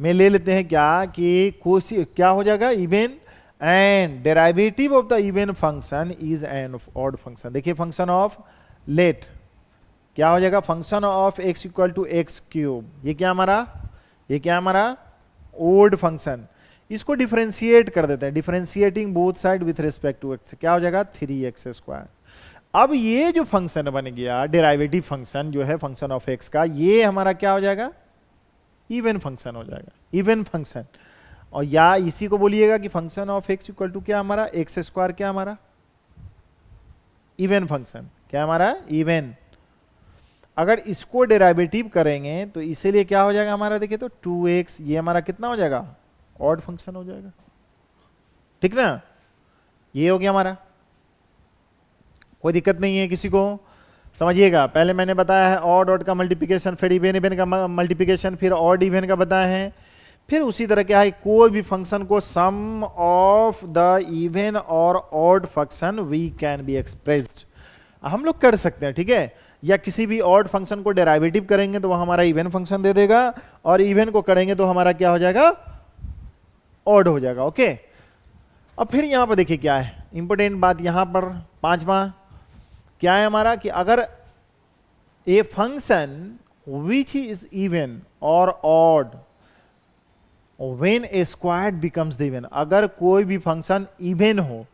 में ले लेते हैं क्या कि कोई क्या हो जाएगा, even, and derivative of the even function is an odd function. देखिए फंक्शन ऑफ लेट क्या हो जाएगा, function of x equal to x cube, ये क्या हमारा ओड फंक्शन। इसको डिफरेंशिएट कर देते हैं, differentiating both side with respect to x, क्या हो जाएगा 3x²। अब ये जो फंक्शन बन गया डेरिवेटिव फंक्शन जो है फंक्शन ऑफ x का, ये हमारा क्या हो जाएगा, इवन फंक्शन हो जाएगा, इवन फंक्शन। और या इसी को बोलिएगा कि function of x equal to क्या हमारा x², क्या हमारा इवन फंक्शन, क्या हमारा इवन। अगर इसको डेरिवेटिव करेंगे तो इसीलिए क्या हो जाएगा हमारा, देखिए तो 2x, ये हमारा कितना हो जाएगा, ऑड फंक्शन हो जाएगा, ठीक ना। ये हो गया हमारा, कोई दिक्कत नहीं है किसी को, समझिएगा। पहले मैंने बताया है ऑड ऑड का मल्टीप्लिकेशन, फिर इवन का मल्टीप्लिकेशन, फिर ऑड इवन का बताया है। फिर उसी तरह क्या है, कोई भी फंक्शन को सम ऑफ द इवन और odd function we can be expressed, हम लोग कर सकते हैं, ठीक है। या किसी भी ऑड फंक्शन को डेरिवेटिव करेंगे तो वह हमारा इवन फंक्शन दे देगा, और इवन को करेंगे तो हमारा क्या हो जाएगा, ऑड हो जाएगा। ओके, अब फिर यहां पर देखिए क्या है इंपॉर्टेंट बात, यहां पर पांचवा क्या है हमारा कि अगर a function which is even और odd when a squared becomes the even, अगर कोई भी फंक्शन इवन हो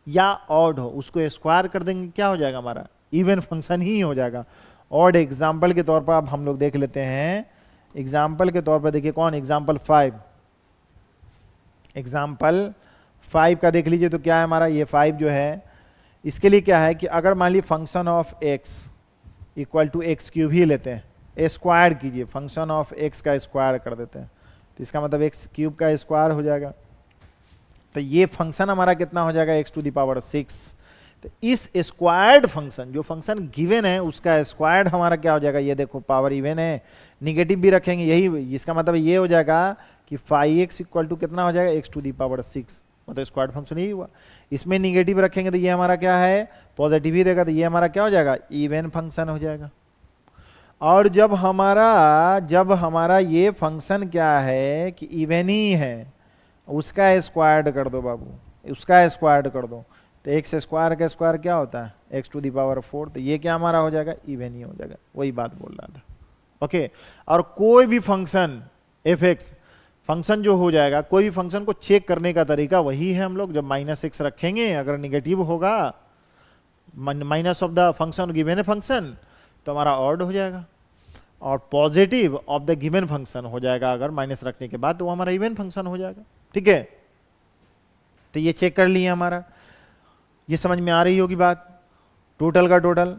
या ऑड हो उसको स्क्वायर कर देंगे क्या हो जाएगा हमारा, इवन फंक्शन ही हो जाएगा। ऑड एग्जाम्पल के तौर पर अब हम लोग देख लेते हैं, एग्जाम्पल के तौर पर देखिए कौन, एग्जाम्पल 5, एग्जाम्पल 5 का देख लीजिए तो क्या है हमारा, ये 5 जो है इसके लिए क्या है कि अगर मान लीजिए function of x equal to x cube ही लेते हैं, स्क्वायर कीजिए, फंक्शन ऑफ एक्स का स्क्वायर कर देते हैं तो इसका मतलब एक्स क्यूब का स्क्वायर हो जाएगा। तो ये फंक्शन हमारा कितना हो जाएगा, एक्स टू द पावर 6। तो इस स्क्वायर्ड फंक्शन, जो फंक्शन गिवन है उसका स्क्वायर्ड हमारा क्या हो जाएगा, ये देखो पावर इवन है, निगेटिव भी रखेंगे, यही इसका मतलब ये हो जाएगा कि 5x इक्वल टू कितना हो जाएगा, एक्स टू द पावर 6, मतलब स्क्वायर्ड फंक्शन यही हुआ। इसमें निगेटिव रखेंगे तो ये हमारा क्या है, पॉजिटिव ही देगा, तो ये हमारा क्या हो जाएगा, इवन फंक्शन हो जाएगा। और जब हमारा ये फंक्शन क्या है कि इवन ही है, उसका स्क्वायर्ड कर दो बाबू, उसका स्क्वायर्ड कर दो, तो एक्स स्क्वायर का स्क्वायर क्या होता है, एक्स टू द पावर 4, तो ये क्या हमारा हो जाएगा, इवन ही हो जाएगा, वही बात बोल रहा था। ओके, और कोई भी फंक्शन एफ एक्स फंक्शन जो हो जाएगा, कोई भी फंक्शन को चेक करने का तरीका वही है, हम लोग जब -x रखेंगे अगर निगेटिव होगा minus of the function given function तो हमारा ऑड हो जाएगा, और positive of the given function हो जाएगा अगर माइनस रखने के बाद, तो वो हमारा इवन फंक्शन हो जाएगा। ठीक है, तो ये चेक कर लिए हमारा, ये समझ में आ रही होगी बात, टोटल का टोटल।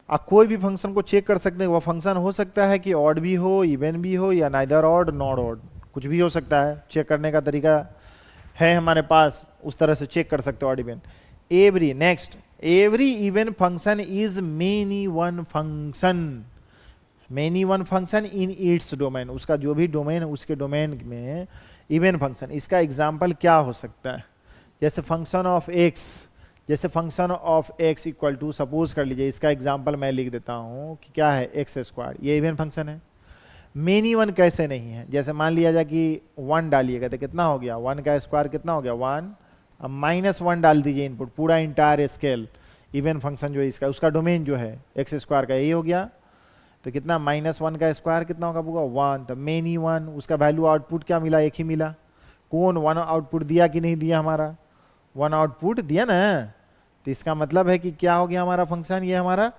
आप कोई भी फंक्शन को चेक कर सकते हैं, वो फंक्शन हो सकता है कि ऑड भी हो, इवन भी हो, या नाइदर ऑड नॉट ऑड, कुछ भी हो सकता है। चेक करने का तरीका है हमारे पास, उस तरह से चेक कर सकते हो odd even. Every next, every even function is many one function, many one function in its domain, उसका जो भी डोमेन है उसके डोमेन में इवन फंक्शन। इसका एग्जाम्पल क्या हो सकता है, जैसे फंक्शन ऑफ एक्स, जैसे function of x equal to, suppose कर लीजिए इसका एग्जाम्पल मैं लिख देता हूं कि क्या है, एक्स स्क्वायर, ये इवन फंक्शन है। मेनी वन कैसे नहीं है, जैसे मान लिया जाए कि 1 डालिएगा तो कितना हो गया, 1 का स्क्वायर कितना हो गया 1, अब -1 डाल दीजिए इनपुट, पूरा इंटायर स्केल इवन फंक्शन जो है इसका, उसका डोमेन जो है एक्स स्क्वायर का यही हो गया, तो कितना -1 का स्क्वायर कितना होगा पूरा 1, तो मेनी वन, उसका वैल्यू आउटपुट क्या मिला, एक ही मिला। कौन 1 आउटपुट दिया कि नहीं दिया, हमारा 1 आउटपुट दिया ना, तो इसका मतलब है कि क्या हो गया हमारा फंक्शन, ये हमारा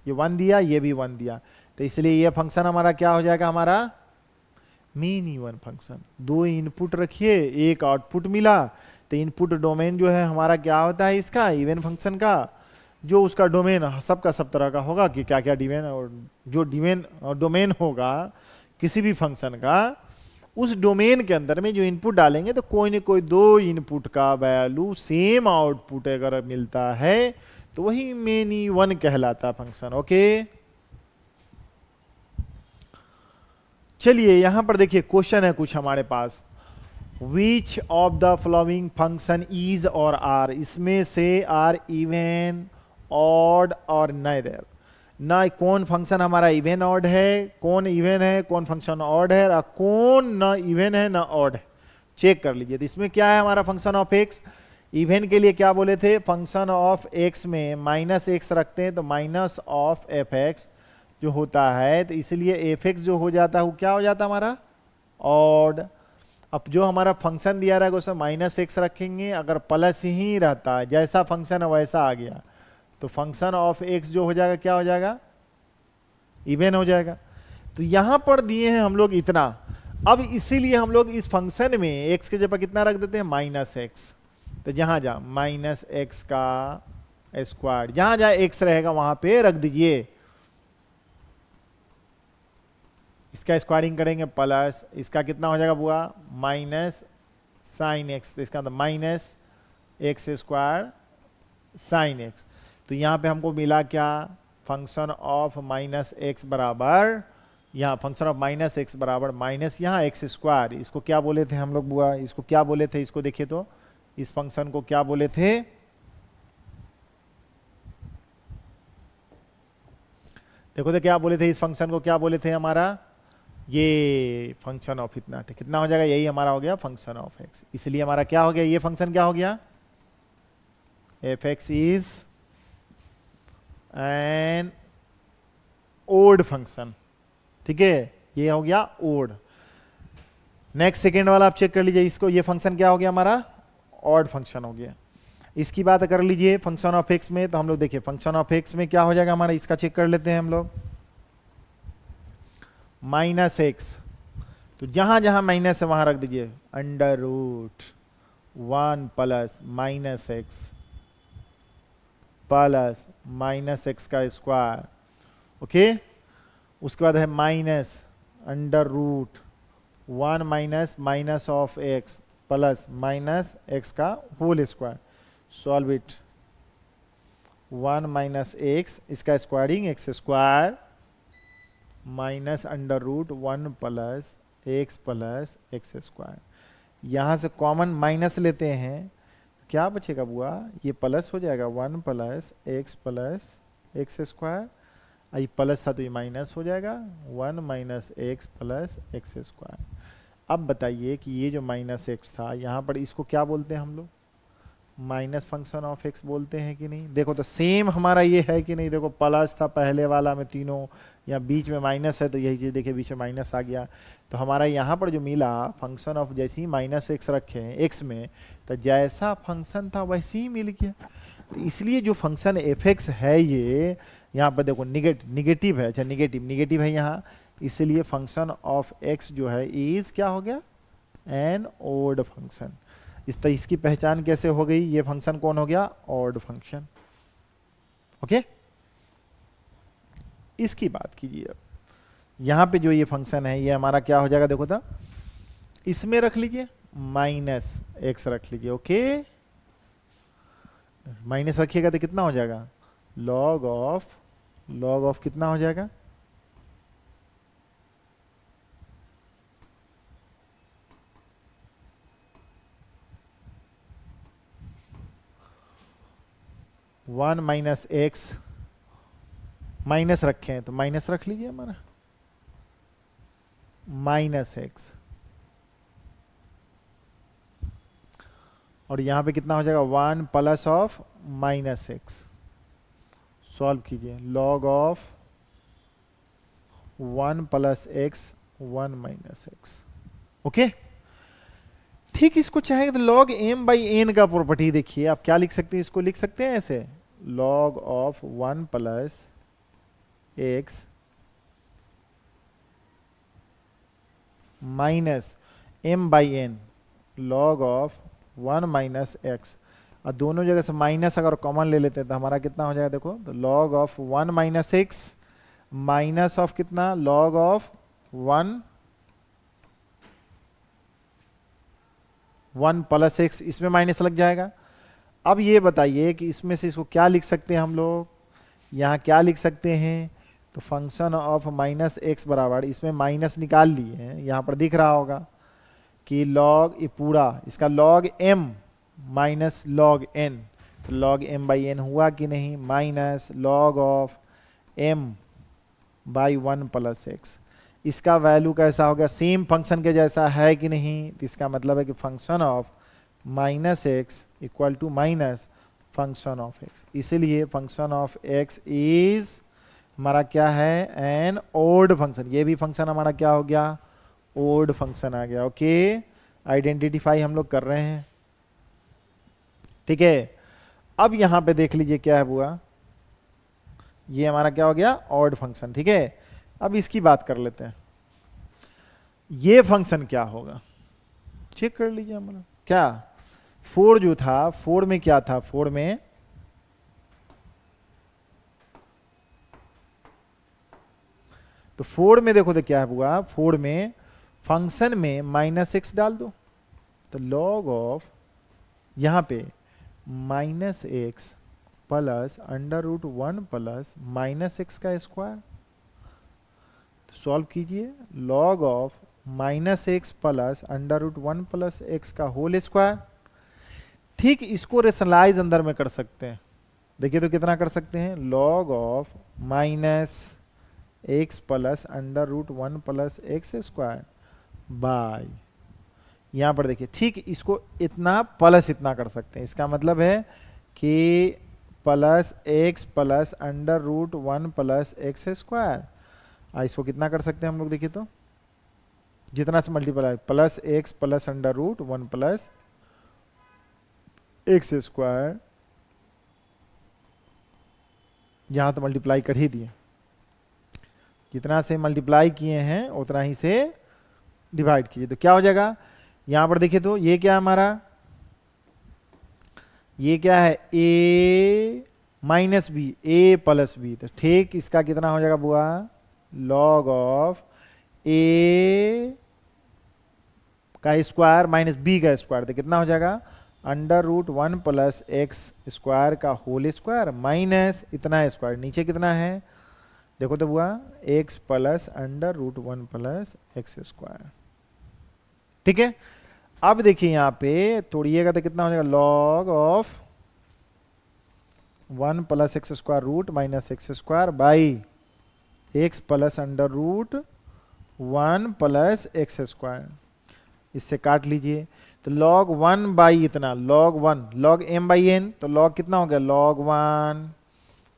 ये 1 दिया, ये भी 1 दिया, तो इसलिए ये फंक्शन हमारा क्या हो जाएगा, हमारा मेनी वन फंक्शन। 2 इनपुट रखिए, एक आउटपुट मिला, तो इनपुट डोमेन जो है हमारा क्या होता है इसका, इवन फंक्शन का, जो उसका डोमेन सबका सब तरह का होगा कि क्या क्या डिमेन, और जो डोमेन होगा किसी भी फंक्शन का, उस डोमेन के अंदर में जो इनपुट डालेंगे तो कोई न कोई 2 इनपुट का वैल्यू सेम आउटपुट अगर मिलता है तो वही मेनी वन कहलाता फंक्शन। ओके, चलिए यहां पर देखिए क्वेश्चन है कुछ हमारे पास, which of the following function is और आर, इसमें से आर इवन ऑड और नाइदर, ना कौन फंक्शन हमारा इवन ऑड है, कौन इवन है, कौन फंक्शन ऑड है, और कौन ना इवन है ना ऑड है, चेक कर लीजिए। तो इसमें क्या है हमारा फंक्शन ऑफ एक्स, इवन के लिए क्या बोले थे, फंक्शन ऑफ एक्स में -x रखते हैं तो माइनस ऑफ एफ एक्स जो होता है, तो इसलिए एफ एक्स जो हो जाता है वो क्या हो जाता है हमारा ऑड। अब जो हमारा फंक्शन दिया रहेगा उसमें -x रखेंगे, अगर प्लस ही रहता है, जैसा फंक्शन है वैसा आ गया, तो फंक्शन ऑफ एक्स जो हो जाएगा क्या हो जाएगा, इवन हो जाएगा। तो यहां पर दिए हैं हम लोग इतना, अब इसीलिए हम लोग इस फंक्शन में x के जगह कितना रख देते हैं, -x, तो जहां जा -x का स्क्वायर, जहां जहां x रहेगा वहां पे रख दीजिए, इसका स्क्वायरिंग करेंगे प्लस, इसका कितना हो जाएगा बुआ -sin x, तो इसका मतलब -x² sin x, तो यहाँ पे हमको मिला क्या, फंक्शन ऑफ -x बराबर, यहाँ फंक्शन ऑफ -x बराबर माइनस यहाँ x², इसको क्या बोले थे हम लोग बुआ, इसको क्या बोले थे, इसको देखिए तो इस फंक्शन को क्या बोले थे, देखो तो क्या बोले थे इस फंक्शन को, क्या बोले थे हमारा, ये फंक्शन ऑफ इतना थे, कितना हो जाएगा, यही हमारा हो गया फंक्शन ऑफ एक्स। इसलिए हमारा क्या हो गया, ये फंक्शन क्या हो गया, f x is an odd function. ठीक है, ये हो गया ओड। नेक्स्ट सेकेंड वाला आप चेक कर लीजिए इसको, ये फंक्शन क्या हो गया हमारा, ऑड फंक्शन हो गया। इसकी बात कर लीजिए फंक्शन ऑफ एक्स में, तो हम लोग देखिए फंक्शन ऑफ एक्स में क्या हो जाएगा हमारा, इसका चेक कर लेते हैं हम लोग। माइनस एक्स, तो जहां जहां माइनस है वहां रख दीजिए under root 1 plus minus x plus minus x का स्क्वायर। ओके, उसके बाद है minus under root 1 minus minus of x plus minus x का whole square. Solve it, 1 minus x, इसका squaring x square minus under root 1 plus x square. यहाँ से common minus लेते हैं, क्या बचेगा बुआ, ये प्लस हो जाएगा 1 प्लस एक्स स्क्वायर, ये प्लस था तो ये माइनस हो जाएगा 1 minus x plus x square. अब बताइए कि ये जो माइनस एक्स था यहाँ पर, इसको क्या बोलते हैं हम लोग, माइनस फंक्शन ऑफ एक्स बोलते हैं कि नहीं। देखो तो सेम हमारा ये है कि नहीं, देखो प्लस था पहले वाला में तीनों, या बीच में माइनस है तो यही चीज़ देखिए बीच में माइनस आ गया। तो हमारा यहाँ पर जो मिला फंक्शन ऑफ, जैसे ही माइनस एक्स रखे हैं एक्स में, तो जैसा फंक्शन था वैसे ही मिल गया। तो इसलिए जो फंक्शन एफ एक्स है ये यहाँ पर देखो निगेटिव है, अच्छा निगेटिव है यहाँ, इसलिए फंक्शन ऑफ एक्स जो है इज क्या हो गया, एन ओड फंक्शन। इसकी पहचान कैसे हो गई, ये फंक्शन कौन हो गया, ऑड फंक्शन। ओके, इसकी बात कीजिए अब, यहां पे जो ये फंक्शन है ये हमारा क्या हो जाएगा, देखो तो इसमें रख लीजिए माइनस एक्स रख लीजिए। ओके, माइनस रखिएगा तो कितना हो जाएगा, लॉग ऑफ कितना हो जाएगा, वन माइनस एक्स, माइनस रखे हैं तो माइनस रख लीजिए हमारा, माइनस एक्स, और यहां पे कितना हो जाएगा 1 plus of minus x. Solve कीजिए, log of 1 plus x 1 minus x. Okay, ठीक, इसको चाहे तो लॉग एम बाई एन का प्रॉपर्टी देखिए, आप क्या लिख सकते हैं, इसको लिख सकते हैं ऐसे, log of 1 plus x minus m by n, log of 1 minus x, और दोनों जगह से माइनस अगर कॉमन ले लेते हैं तो हमारा कितना हो जाएगा, देखो तो log of 1 minus x minus of कितना, लॉग ऑफ 1 प्लस एक्स, इसमें माइनस लग जाएगा। अब ये बताइए कि इसमें से इसको क्या लिख सकते हैं हम लोग, यहाँ क्या लिख सकते हैं, तो फंक्शन ऑफ माइनस एक्स बराबर, इसमें माइनस निकाल लिए हैं, यहाँ पर दिख रहा होगा कि लॉग, ये पूरा इसका log m minus log n, तो लॉग एम बाई एन हुआ कि नहीं, minus log of m by 1 plus x, इसका वैल्यू कैसा हो गया, सेम फंक्शन के जैसा है कि नहीं, तो इसका मतलब है कि function of minus x equal to minus function of x. इसीलिए फंक्शन ऑफ एक्स इज हमारा क्या है, एन ओड फंक्शन। ये भी फंक्शन हमारा क्या हो गया, ओड फंक्शन आ गया। ओके, आइडेंटिफाई हम लोग कर रहे हैं, ठीक है। अब यहां पे देख लीजिए क्या है बुआ, ये हमारा क्या हो गया, ऑड फंक्शन, ठीक है। अब इसकी बात कर लेते हैं, ये फंक्शन क्या होगा, चेक कर लीजिए हमारा क्या, 4 जो था, 4 में क्या था, 4 में तो 4 में देखो तो क्या है बुआ, 4 में फंक्शन में माइनस एक्स डाल दो, तो लॉग ऑफ यहां पे minus x plus under root 1 plus minus x का स्क्वायर। तो सॉल्व कीजिए, log of minus x plus under root 1 plus x का होल स्क्वायर। ठीक, इसको रेशनलाइज अंदर में कर सकते हैं, देखिए तो कितना कर सकते हैं, log of minus x plus under root 1 plus x square by, यहाँ पर देखिए ठीक इसको इतना प्लस इतना कर सकते हैं, इसका मतलब है कि plus x plus under root 1 plus x square, इसको कितना कर सकते हैं हम लोग, देखिए तो जितना से multiply plus x plus under root 1 plus x square, यहां तो मल्टीप्लाई कर ही दिए, जितना से मल्टीप्लाई किए हैं उतना ही से डिवाइड कीजिए, तो क्या हो जाएगा, यहां पर देखिए तो ये क्या है हमारा, ये क्या है a minus b, a plus b, तो ठीक इसका कितना हो जाएगा बुआ, लॉग ऑफ a का स्क्वायर माइनस बी का स्क्वायर, तो कितना हो जाएगा under root 1 plus x square का होल स्क्वायर माइनस इतना स्क्वायर, नीचे कितना है देखो तो बुआ x plus under root 1 plus x square, ठीक है। अब देखिए यहां पे तोड़िएगा तो कितना हो जाएगा log of 1 plus x square root minus x square by x plus under root 1 plus x square, इससे काट लीजिए तो log 1 बाई इतना log 1 log m by n, तो log कितना हो गया log 1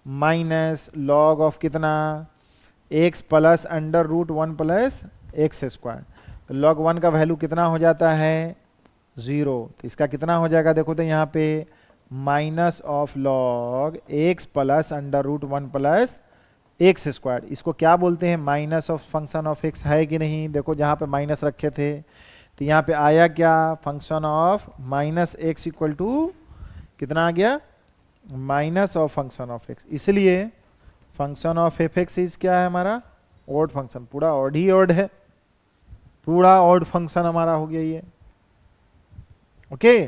माइनस log ऑफ कितना x plus under root 1 plus x square, तो log 1 का वैल्यू कितना हो जाता है 0, तो इसका कितना हो जाएगा देखो तो यहाँ पे minus of log x plus under root 1 plus x square, इसको क्या बोलते हैं minus of function of x, है कि नहीं, देखो जहाँ पे माइनस रखे थे तो यहाँ पे आया क्या function of minus x equal to कितना आ गया minus of function of x, इसलिए function of f x is क्या है हमारा ऑड फंक्शन, पूरा ऑड ही ऑड है, पूरा ऑड फंक्शन हमारा हो गया ये, ओके।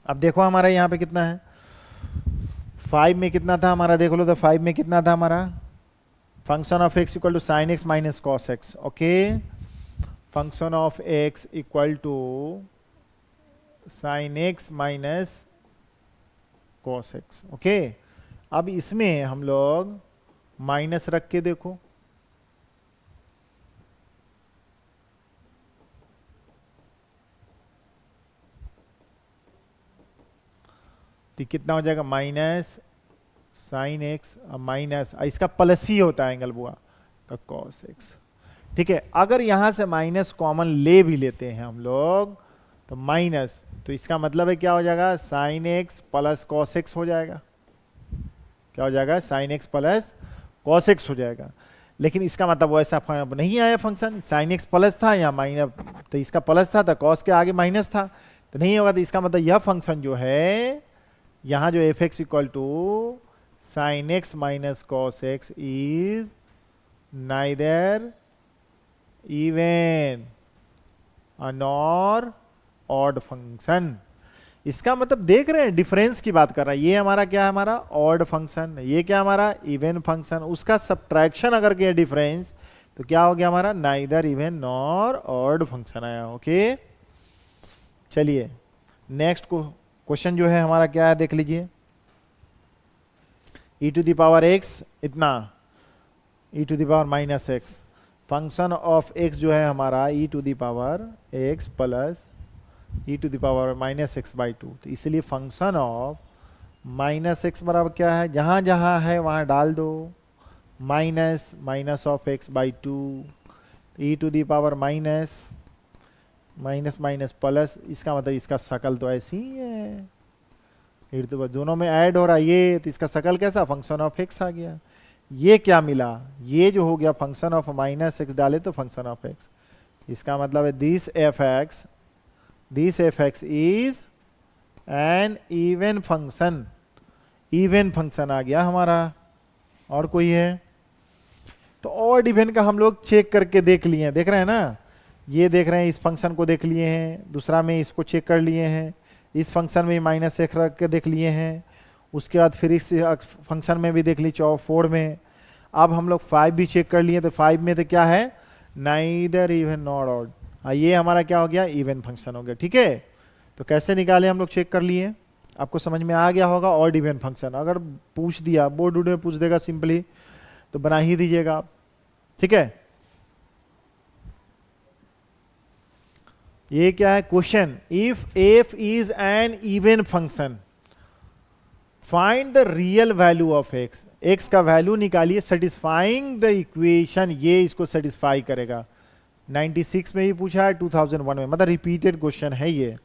अब देखो हमारा यहाँ पे कितना है 5 में कितना था हमारा, देख लो तो 5 में कितना था हमारा function of x equal to sine x minus cos x, okay, function of x equal to sine x minus cos x, okay. अब इसमें हम लोग माइनस रख के देखो, तो कितना हो जाएगा माइनस साइन एक्स माइनस इसका प्लस ही होता है एंगल बुआ तो कॉस एक्स, ठीक है। अगर यहां से माइनस कॉमन ले भी लेते हैं हम लोग तो माइनस, तो इसका मतलब है क्या हो जाएगा sine x plus cos x हो जाएगा, क्या हो जाएगा sine x plus cos x हो जाएगा, लेकिन इसका मतलब वैसा नहीं आया फंक्शन, साइन एक्स प्लस था या माइनस, तो इसका प्लस था तो कॉस के आगे माइनस था तो नहीं होगा, तो इसका मतलब यह फंक्शन जो है यहाँ जो f x equal to sine x minus cos x is neither even nor odd function, इसका मतलब देख रहे हैं डिफरेंस की बात कर रहा है, ये हमारा क्या है हमारा ऑड फंक्शन, ये क्या हमारा इवन फंक्शन, उसका सब्ट्रैक्शन अगर किया डिफरेंस तो क्या हो गया हमारा neither even nor odd function आया, ओके। चलिए नेक्स्ट को क्वेश्चन जो है हमारा क्या है देख लीजिए, e to the power x इतना e to the power minus x, function of x जो है हमारा e to the power x plus e to the power minus x by 2, तो इसलिए फंक्शन ऑफ माइनस एक्स बराबर क्या है, जहां जहां है वहां डाल दो minus minus of x by 2, e to the power minus minus minus plus, इसका मतलब इसका शकल तो ऐसी ही है, फिर तो दोनों में ऐड हो रहा है ये, तो इसका शकल कैसा फंक्शन ऑफ एक्स आ गया, ये क्या मिला ये जो हो गया फंक्शन ऑफ माइनस एक्स डाले तो फंक्शन ऑफ एक्स, इसका मतलब है this f x is an even function, even function आ गया हमारा, और कोई है तो और इवन का हम लोग चेक करके देख लिए हैं, देख रहे हैं ना, ये देख रहे हैं इस फंक्शन को देख लिए हैं, दूसरा में इसको चेक कर लिए हैं, इस फंक्शन में माइनस एक्स रख के देख लिए हैं, उसके बाद फिर इस फंक्शन में भी देख ली 4 में, अब हम लोग 5 भी चेक कर लिए, तो 5 में तो क्या है नाइदर इवन नॉर ऑड, ये हमारा क्या हो गया इवन फंक्शन हो गया, ठीक है। तो कैसे निकाले हम लोग चेक कर लिए, आपको समझ में आ गया होगा ऑड इवन फंक्शन, अगर पूछ दिया बोर्ड में पूछ देगा सिंपली तो बना ही दीजिएगा आप, ठीक है। ये क्या है question, if F is an even function find the real value of x, x का वैल्यू निकालिए सेटिस्फाइंग द इक्वेशन, ये इसको सेटिस्फाई करेगा। 96 में भी पूछा है, 2001 में, मतलब रिपीटेड क्वेश्चन है ये।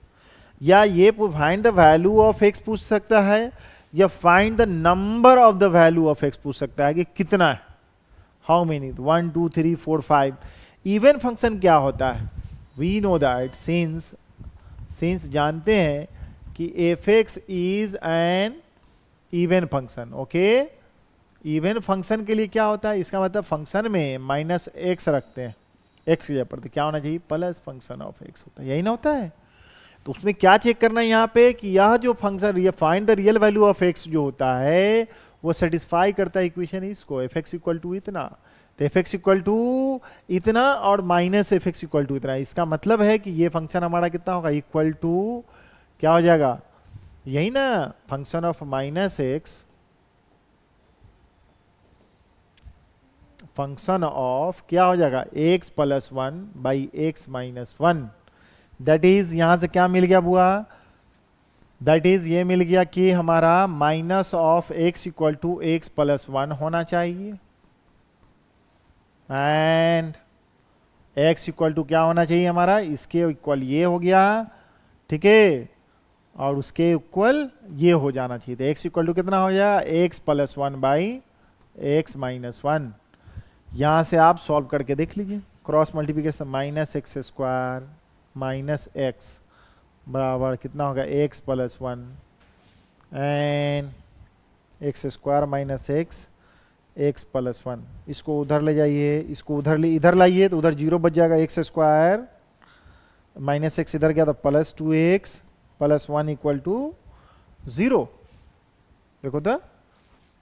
या ये find the value of x पूछ सकता है, या find the number of the value of x पूछ सकता है कि कितना है, हाउ मेनी, 1 2 3 4 5। इवन फंक्शन क्या होता है, वी नो दैट सिंस जानते हैं कि F x is an even function, okay. Even function के लिए क्या होता है, इसका मतलब फंक्शन में माइनस एक्स रखते हैं, एक्स की जगह पर, तो क्या होना चाहिए, प्लस फंक्शन ऑफ एक्स होता है, यही ना होता है। तो उसमें क्या चेक करना है यहाँ पे कि यह जो function find the real value of x जो होता है वो सेटिस्फाई करता है इक्वेशन इसको, एफ एक्स इक्वल टू इतना, तो एफ एक्स इक्वल टू इतना और minus f x equal to इतना। इसका मतलब है कि ये फंक्शन हमारा कितना होगा, इक्वल टू क्या हो जाएगा, यही ना, function of minus x, function of क्या हो जाएगा, x plus 1 by x minus 1। That is यहां से क्या मिल गया बुआ, दैट इज ये मिल गया कि हमारा minus of x equal to x plus 1 होना चाहिए, एंड एक्स इक्वल टू क्या होना चाहिए हमारा, इसके इक्वल ये हो गया, ठीक है, और उसके इक्वल ये हो जाना चाहिए। तो एक्स इक्वल टू कितना हो जाएगा, x plus 1 by x minus 1। यहां से आप सॉल्व करके देख लीजिए, cross multiplication, minus x square minus x बराबर कितना होगा, x plus 1 and x square minus x, x plus 1। इसको उधर ले जाइए, इसको इधर लाइए तो उधर जीरो बच जाएगा, एक्स स्क्वायर माइनस एक्स इधर गया तो plus 2x plus 1 equal to 0। देखो तो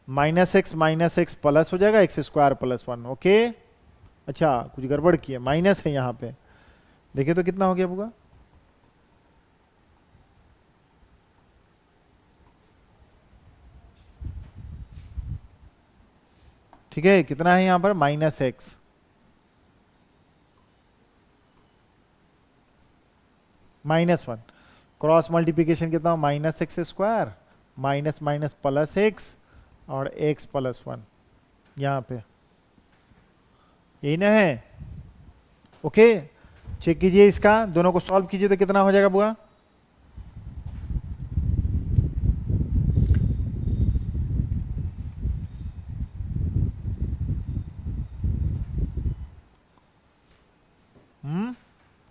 माइनस एक्स प्लस हो जाएगा, एक्स स्क्वायर प्लस 1, ओके। अच्छा कुछ गड़बड़ किया, माइनस है यहाँ पे, देखिए तो कितना हो गया होगा, ठीक है, कितना है यहाँ पर, minus x, minus 1, cross multiplication कितना हो, minus x square minus minus plus x और एक्स प्लस 1, यहाँ पे यही ना है, ओके। चेक कीजिए इसका, दोनों को सॉल्व कीजिए तो कितना हो जाएगा बुआ,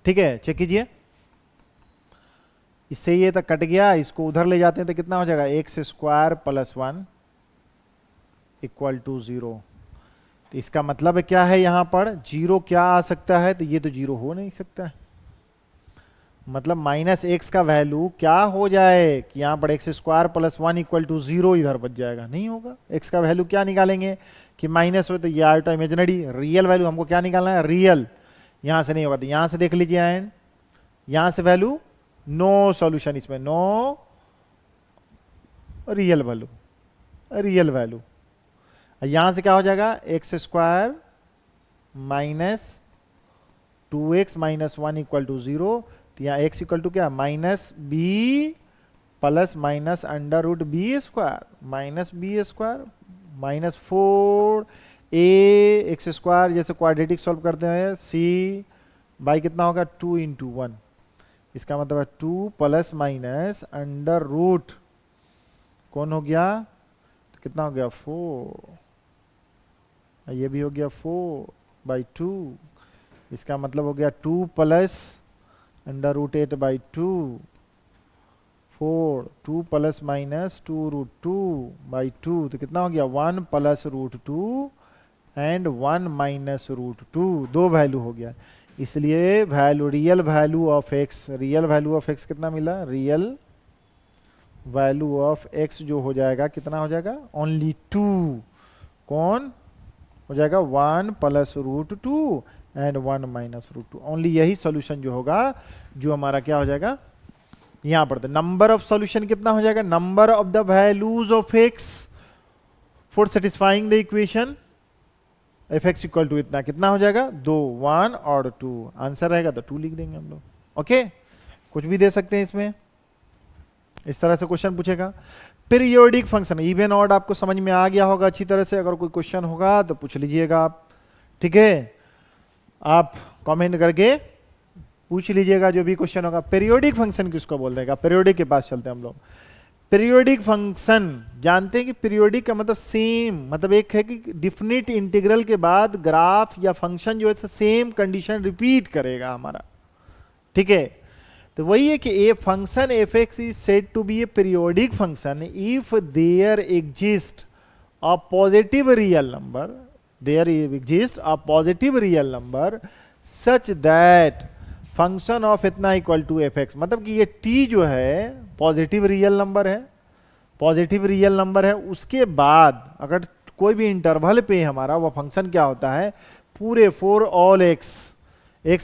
ठीक है, चेक कीजिए। इससे ये तक कट गया, इसको उधर ले जाते हैं तो कितना हो जाएगा, x square plus 1 equal to 0। तो इसका मतलब क्या है, यहां पर जीरो क्या आ सकता है, तो ये तो जीरो हो नहीं सकता है, मतलब माइनस एक्स का वैल्यू क्या हो जाए कि यहां पर x square plus 1 equal to 0 इधर बच जाएगा, नहीं होगा। एक्स का वैल्यू क्या निकालेंगे कि माइनस हो, तो ये आया इमेजिनरी, रियल वैल्यू हमको क्या निकालना है, रियल, यहां से नहीं होगा। तो यहां से देख लीजिए, एंड यहां से वैल्यू नो सॉल्यूशन, इसमें no real value, real value. यहां से क्या हो जाएगा, x square minus 2x minus 1 equal to 0। तो यहाँ x इक्वल टू क्या, minus b plus minus under root b square minus b square minus 4a x square, जैसे क्वाड्रेटिक सॉल्व करते हैं, c बाई कितना होगा, 2 इंटू 1। इसका मतलब है 2 प्लस माइनस अंडर रूट कौन हो गया, तो कितना हो गया, 4, ये भी हो गया 4 बाई 2। इसका मतलब हो गया 2 plus under root 8 by 2, 4, 2 plus minus 2 root 2 by 2, तो कितना हो गया, 1 plus root 2 and 1 minus root 2, दो वैल्यू हो गया। इसलिए value, real value of x, real value of x कितना मिला, रियल वैल्यू ऑफ एक्स जो हो जाएगा कितना हो जाएगा, ओनली 2, कौन हो जाएगा, 1 plus root 2 and 1 minus root 2, only यही सॉल्यूशन जो होगा, जो हमारा क्या हो जाएगा, यहां पर नंबर ऑफ सॉल्यूशन कितना हो जाएगा, number of the values of x for satisfying the equation f x equal to इतना, कितना हो जाएगा 2, 1 और 2, आंसर रहेगा तो 2 लिख देंगे हम लोग। ओके, कुछ भी दे सकते हैं इसमें, इस तरह से क्वेश्चन पूछेगा। पीरियोडिक फंक्शन इवन ऑड आपको समझ में आ गया होगा अच्छी तरह से, अगर कोई क्वेश्चन होगा तो पूछ लीजिएगा आप, ठीक है, आप कमेंट करके पूछ लीजिएगा जो भी क्वेश्चन होगा। पीरियोडिक फंक्शन किसको बोल देगा, पीरियोडिक के पास चलते हैं हम लोग। पीरियोडिक फंक्शन जानते हैं कि पीरियोडिक का मतलब सेम, मतलब एक है कि डिफिनिट इंटीग्रल के बाद ग्राफ या फंक्शन जो है सेम कंडीशन रिपीट करेगा हमारा, ठीक है। तो वही है कि a function f x is said to be a periodic function if there exist a positive real number, there exist a positive real number such that function of इतना equal to f x, मतलब कि ये t जो है positive real number है, positive real number है, उसके बाद अगर कोई भी इंटरवल पे हमारा वो फंक्शन क्या होता है, पूरे for all x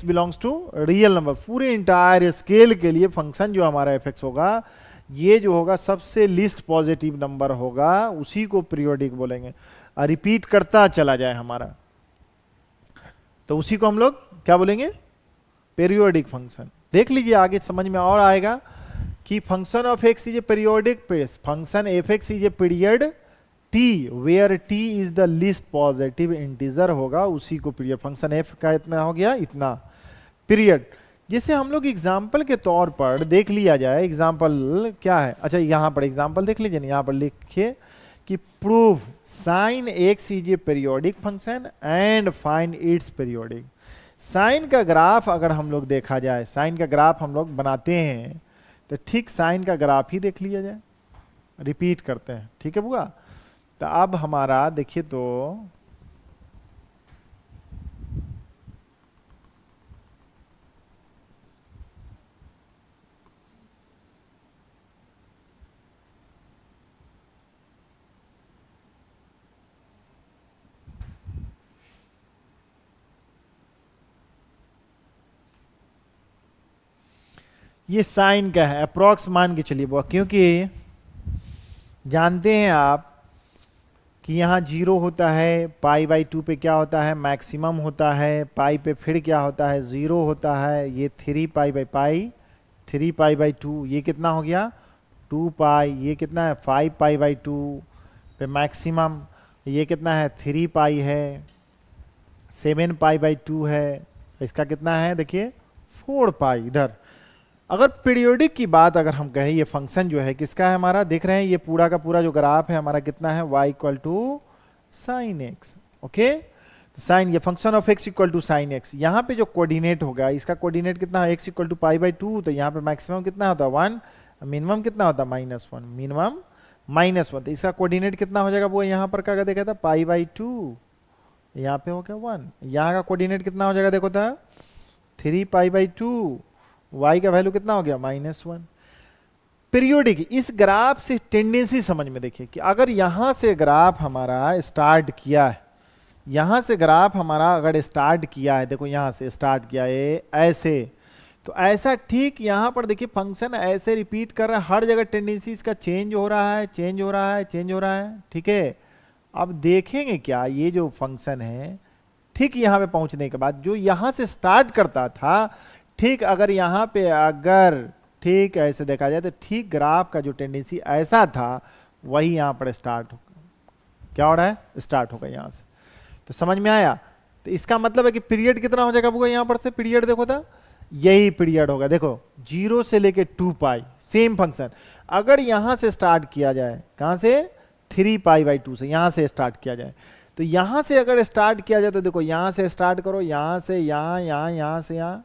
belongs to real number, पूरे इंटायर स्केल के लिए फंक्शन जो हमारा एफ एक्स होगा, ये जो होगा सबसे लिस्ट पॉजिटिव नंबर होगा, उसी को पीरियोडिक बोलेंगे। रिपीट करता चला जाए हमारा तो उसी को हम लोग क्या बोलेंगे, पीरियोडिक फंक्शन। देख लीजिए आगे समझ में और आएगा कि function of x is a periodic, function f x is a period t where t is the least positive integer होगा, उसी को पीरियड। फंक्शन एफ का इतना हो गया, इतना पीरियड। जैसे हम लोग एग्जाम्पल के तौर पर देख लिया जाए, एग्जाम्पल क्या है, अच्छा यहाँ पर एग्जाम्पल देख लीजिए ना, यहाँ पर लिखिए कि prove sine x is a periodic function and find its periodic. साइन का ग्राफ अगर हम लोग देखा जाए, साइन का ग्राफ हम लोग बनाते हैं तो ठीक साइन का ग्राफ ही देख लिया जाए, रिपीट करते हैं, ठीक है बुआ। तो अब हमारा देखिए तो ये साइन का है, अप्रॉक्स मान के चलिए बुआ, क्योंकि जानते हैं आप कि यहाँ 0 होता है, पाई बाई 2 पे क्या होता है मैक्सिमम होता है, पाई पे फिर क्या होता है 0 होता है, ये 3 pi by pi, 3 pi by 2, ये कितना हो गया 2 पाई, ये कितना है 5 पाई बाई 2 पे मैक्सिमम, ये कितना है 3 पाई है, 7 पाई बाई 2 है, इसका कितना है देखिए 4 पाई। इधर अगर पीरियोडिक की बात अगर हम कहें, ये फंक्शन जो है किसका है हमारा, देख रहे हैं ये पूरा का पूरा जो ग्राफ है हमारा कितना है y equal to sine x, okay. Sine ये function of x equal to sine x, यहाँ पे जो कोऑर्डिनेट होगा इसका कोऑर्डिनेट कितना है x equal to pi by 2, तो यहाँ पे मैक्सिमम कितना होता है 1, मिनिमम कितना होता है -1, मिनिमम -1, तो इसका कोऑर्डिनेट कितना हो जाएगा वो यहाँ पर क्या देखा था पाई बाई 2, यहाँ पे हो गया 1, यहाँ का कोऑर्डिनेट कितना हो जाएगा देखो था 3 पाई बाई 2, y का वैल्यू कितना हो गया -1। पीरियोडिक इस ग्राफ से टेंडेंसी समझ में देखिए कि अगर यहां से ग्राफ हमारा स्टार्ट किया है, यहां से ग्राफ हमारा अगर स्टार्ट किया है, देखो यहां से स्टार्ट किया है ऐसे, तो ऐसा ठीक यहां पर देखिए फंक्शन ऐसे रिपीट कर रहा है, हर जगह टेंडेंसी इसका चेंज हो रहा है, चेंज हो रहा है, चेंज हो रहा है, ठीक है। अब देखेंगे क्या ये जो फंक्शन है ठीक यहां पे पहुंचने के बाद जो यहां से स्टार्ट करता था, ठीक अगर यहाँ पे अगर ठीक ऐसे देखा जाए तो ठीक ग्राफ का जो टेंडेंसी ऐसा था वही यहाँ पर स्टार्ट होगा, क्या हो रहा है स्टार्ट होगा यहाँ से, तो समझ में आया। तो इसका मतलब है कि पीरियड कितना हो जाएगा यहाँ पर से, पीरियड देखो था यही पीरियड होगा, देखो 0 से लेके 2 पाई सेम फंक्शन। अगर यहाँ से स्टार्ट किया जाए, कहाँ से 3 पाई बाई 2 से यहाँ से स्टार्ट किया जाए, तो यहाँ से अगर स्टार्ट किया जाए तो देखो यहाँ से स्टार्ट करो, यहाँ से यहाँ, यहाँ से यहाँ,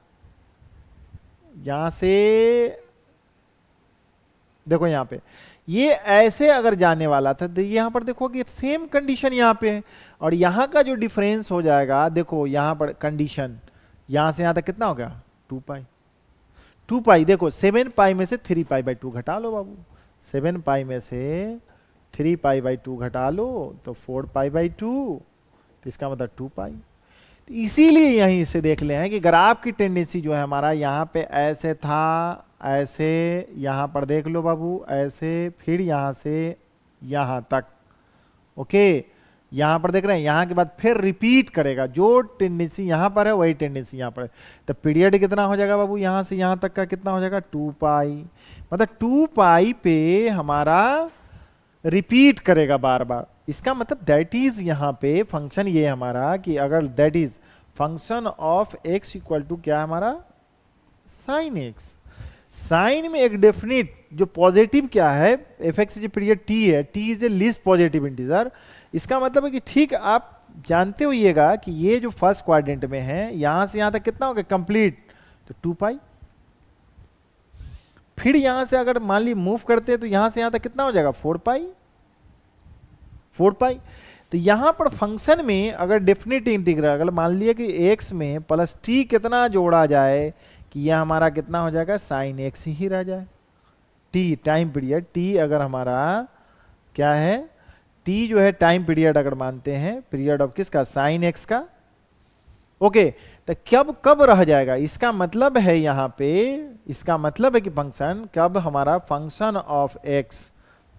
यहां से देखो यहाँ पे ये ऐसे अगर जाने वाला था तो यहां पर देखो कि सेम कंडीशन यहाँ पे है, और यहाँ का जो डिफरेंस हो जाएगा देखो यहाँ पर कंडीशन यहां से यहां तक कितना हो गया 2 पाई, 2 पाई देखो 7 पाई में से 3 पाई बाई 2 घटा लो बाबू, 7 पाई में से 3 पाई बाई 2 घटा लो तो 4 पाई बाई 2, तो इसका मतलब 2 पाई। तो इसीलिए यहीं से देख ले हैं कि ग्राफ की टेंडेंसी जो है हमारा यहाँ पे ऐसे था, ऐसे यहाँ पर देख लो बाबू ऐसे, फिर यहाँ से यहाँ तक, ओके यहां पर देख रहे हैं, यहां के बाद फिर रिपीट करेगा, जो टेंडेंसी यहां पर है वही टेंडेंसी यहां पर है। तो पीरियड कितना हो जाएगा बाबू, यहां से यहां तक का कितना हो जाएगा 2 पाई, मतलब 2 पाई पे हमारा रिपीट करेगा बार बार। इसका मतलब दैट इज यहां पे फंक्शन ये हमारा कि अगर that is function of x equal to क्या है हमारा साइन एक्स। साइन में एक डेफिनिट जो पॉजिटिव क्या है, एफ एक्स जो पीरियड टी है, T is a least positive integer. इसका मतलब है कि ठीक आप जानते होइएगा कि ये जो फर्स्ट क्वाड्रेंट में है, यहां से यहां तक कितना होगा कंप्लीट, तो 2 पाई। फिर यहां से अगर मान ली मूव करते हैं तो यहां से यहां तक कितना हो जाएगा 4 पाई, 4 पाई। तो यहां पर फंक्शन में अगर डेफिनेट इंटीग्रल अगर मान लिया कि x में प्लस t कितना जोड़ा जाए कि यह हमारा कितना हो जाएगा साइन एक्स ही रह जाए। t टाइम पीरियड, t अगर हमारा क्या है, t जो है टाइम पीरियड अगर मानते हैं, पीरियड ऑफ किसका साइन एक्स का, ओके। तो कब रह जाएगा, इसका मतलब है यहां पे, इसका मतलब है कि फंक्शन कब हमारा function of x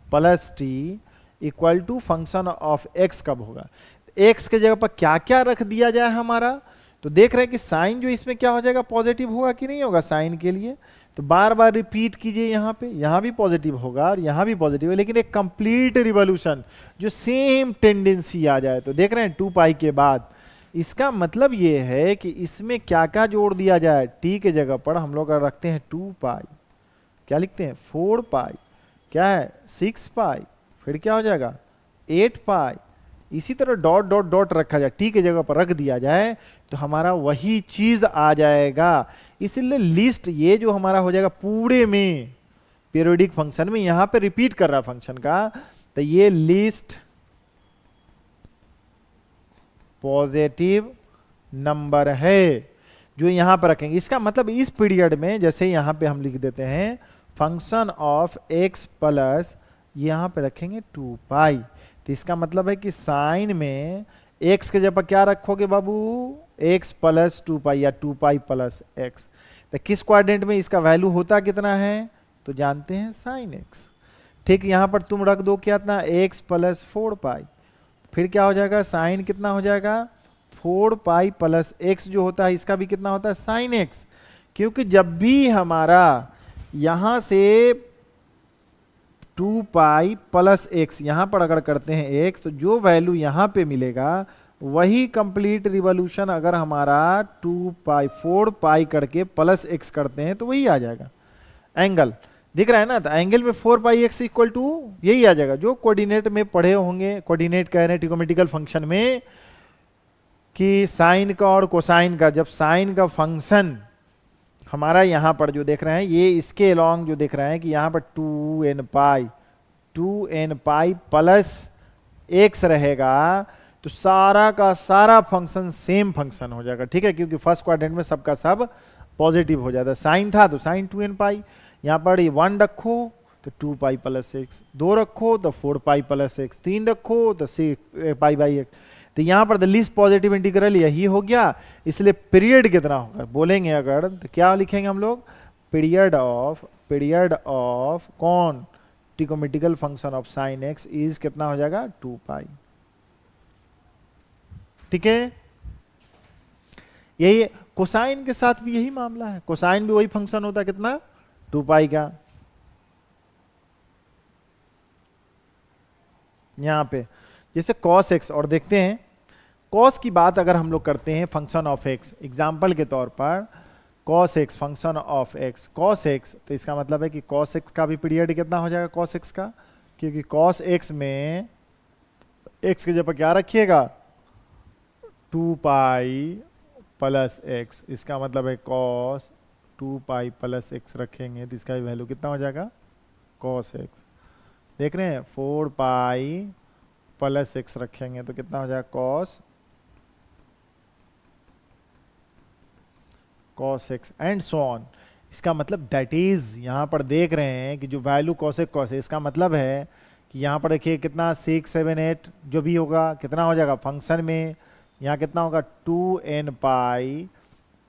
plus t equal to function of x कब होगा। x के जगह पर क्या क्या रख दिया जाए हमारा, तो देख रहे हैं कि साइन जो इसमें क्या हो जाएगा पॉजिटिव होगा कि नहीं होगा साइन के लिए, तो बार बार रिपीट कीजिए यहाँ पे, यहाँ भी पॉजिटिव होगा और यहाँ भी पॉजिटिव है, लेकिन एक कंप्लीट रिवॉल्यूशन जो सेम टेंडेंसी आ जाए। तो देख रहे हैं 2 पाई के बाद, इसका मतलब ये है कि इसमें क्या क्या जोड़ दिया जाए, t के जगह पर हम लोग अगर रखते हैं 2 पाई, क्या लिखते हैं 4 पाई, क्या है 6 पाई, फिर क्या हो जाएगा 8 पाई, इसी तरह डॉट डॉट डॉट रखा जाए, टी के जगह पर रख दिया जाए तो हमारा वही चीज आ जाएगा। इसलिए लिस्ट ये जो हमारा हो जाएगा पूरे में पीरियोडिक फंक्शन में यहां पे रिपीट कर रहा फंक्शन का, तो ये लिस्ट पॉजिटिव नंबर है जो यहां पर रखेंगे। इसका मतलब इस पीरियड में जैसे यहां पे हम लिख देते हैं फंक्शन ऑफ एक्स प्लस, यहां पे रखेंगे 2 पाई, तो इसका मतलब है कि साइन में x के जगह पर क्या रखोगे बाबू x प्लस 2 पाई या 2 पाई प्लस x। तो किस क्वाड्रेंट में इसका वैल्यू होता कितना है, तो जानते हैं साइन x। ठीक यहां पर तुम रख दो क्या इतना x प्लस 4 पाई, फिर क्या हो जाएगा साइन कितना हो जाएगा 4 पाई प्लस x जो होता है इसका भी कितना होता है साइन x। क्योंकि जब भी हमारा यहां से 2 पाई प्लस एक्स यहां पर अगर करते हैं x, तो जो वैल्यू यहां पे मिलेगा वही कंप्लीट रिवॉल्यूशन अगर हमारा 2 पाई 4 पाई करके प्लस x करते हैं तो वही आ जाएगा। एंगल दिख रहा है ना, तो एंगल में 4 पाई x इक्वल टू यही आ जाएगा जो कोऑर्डिनेट में पढ़े होंगे, कोऑर्डिनेट कह रहे हैं ट्रिगोनोमेट्रिकल फंक्शन में कि साइन का और कोसाइन का, जब साइन का फंक्शन हमारा यहां पर जो देख रहे हैं ये इसके अलोंग जो देख रहे हैं कि यहां पर 2n पाई प्लस x रहेगा, तो सारा का सारा फंक्शन सेम फंक्शन हो जाएगा। ठीक है, क्योंकि फर्स्ट क्वाड्रेंट में सबका सब पॉजिटिव हो जाता है। साइन था तो साइन 2n पाई, यहां पर 1 रखो तो 2 पाई प्लस x, 2 रखो तो 4 पाई प्लस x, 3 रखो तो 6 पाई बाई x। तो यहां पर द लीस्ट पॉजिटिव इंटीग्रल यही हो गया। इसलिए पीरियड कितना होगा बोलेंगे अगर, तो क्या लिखेंगे हम लोग पीरियड ऑफ कौन trigonometrical function of sine x is कितना हो जाएगा 2 पाई। ठीक है, यही कोसाइन के साथ भी यही मामला है, कोसाइन भी वही फंक्शन होता है कितना 2 पाई का। यहां पे जैसे cos x, और देखते हैं cos की बात अगर हम लोग करते हैं फंक्शन ऑफ x, एग्जाम्पल के तौर पर cos x function of x, cos x, तो इसका मतलब है कि cos x का भी पीरियड कितना हो जाएगा cos x का, क्योंकि cos x में x के जगह पर क्या रखिएगा 2 पाई प्लस x, इसका मतलब है cos 2 पाई प्लस x रखेंगे तो इसका भी वैल्यू कितना हो जाएगा cos x। देख रहे हैं 4 पाई प्लस x रखेंगे तो कितना हो जाएगा cos x and so on. इसका मतलब दैट इज यहां पर देख रहे हैं कि जो वैल्यू cos x इसका मतलब है कि यहां पर देखिए कितना 6 7 8 जो भी होगा कितना हो जाएगा फंक्शन में, यहां कितना होगा 2n pi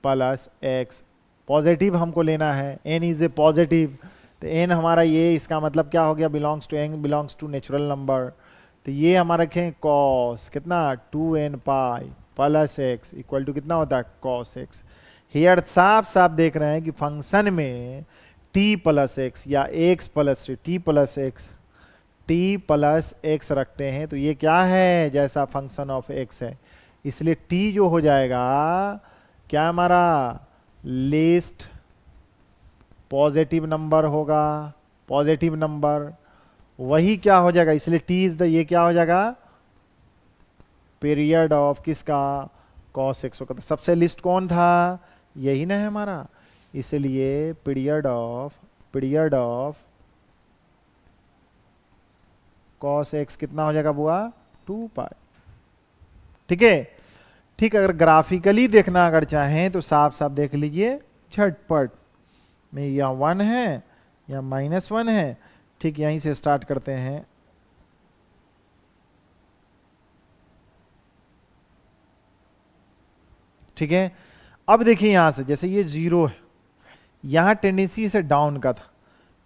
plus x, positive हमको लेना है, n इज ए पॉजिटिव, तो n हमारा ये, इसका मतलब क्या हो गया belongs to n belongs to natural number. तो ये हमारा रखें कॉस कितना 2n pi plus x equal to कितना होता है कॉस एक्स। हियर साफ साफ देख रहे हैं कि फंक्शन में t प्लस एक्स या x plus t plus x t plus x रखते हैं तो ये क्या है जैसा फंक्शन ऑफ x है, इसलिए t जो हो जाएगा क्या हमारा लीस्ट पॉजिटिव नंबर होगा, पॉजिटिव नंबर वही क्या हो जाएगा, इसलिए t इज द ये क्या हो जाएगा पीरियड ऑफ किसका cos x होगा। तो सबसे लिस्ट कौन था यही ना है हमारा, इसलिए पीरियड ऑफ cos x कितना हो जाएगा बुआ 2 पाई। ठीक है, ठीक, अगर ग्राफिकली देखना अगर चाहें तो साफ साफ देख लीजिए झटपट में, या 1 है या -1 है। ठीक, यहीं से स्टार्ट करते हैं। ठीक है, अब देखिए यहां से जैसे ये 0 है, यहां टेंडेंसी से डाउन का था,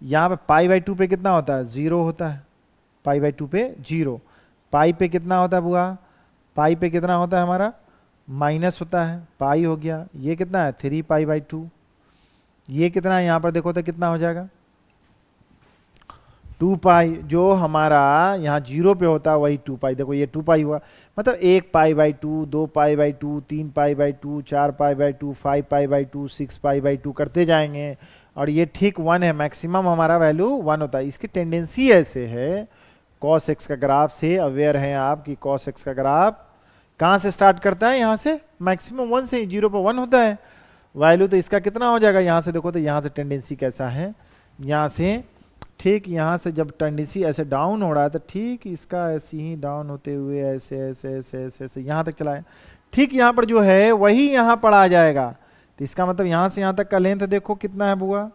यहां पे π/2 पे कितना होता है 0 होता है, π/2 पे 0, पाई पे कितना होता है बुआ, पाई पे कितना होता है हमारा माइनस होता है, पाई हो गया, ये कितना है 3π/2, ये कितना है यहाँ पर देखो तो कितना हो जाएगा 2 पाई, जो हमारा यहाँ 0 पे होता है वही 2 पाई, देखो ये 2 पाई हुआ, मतलब 1π/2, 2π/2, 3π/2, 4π/2, 5π/2, 6π/2 करते जाएंगे, और ये ठीक 1 है, मैक्सिमम हमारा वैल्यू 1 होता है। इसकी टेंडेंसी ऐसे है, cos x का ग्राफ से अवेयर हैं आप कि cos x का ग्राफ कहाँ से स्टार्ट करता है, यहाँ से मैक्सिमम 1 से, 0 पर 1 होता है वैल्यू, तो इसका कितना हो जाएगा यहाँ से देखो तो यहाँ से टेंडेंसी कैसा है, यहाँ से ठीक, यहाँ से जब टेंडेंसी ऐसे डाउन हो रहा है तो ठीक इसका ऐसे ही डाउन होते हुए ऐसे ऐसे ऐसे ऐसे ऐसे यहाँ तक चला है, ठीक यहाँ पर जो है वही यहाँ पर आ जाएगा, तो इसका मतलब यहाँ से यहाँ तक का लेंथ देखो कितना है बुआ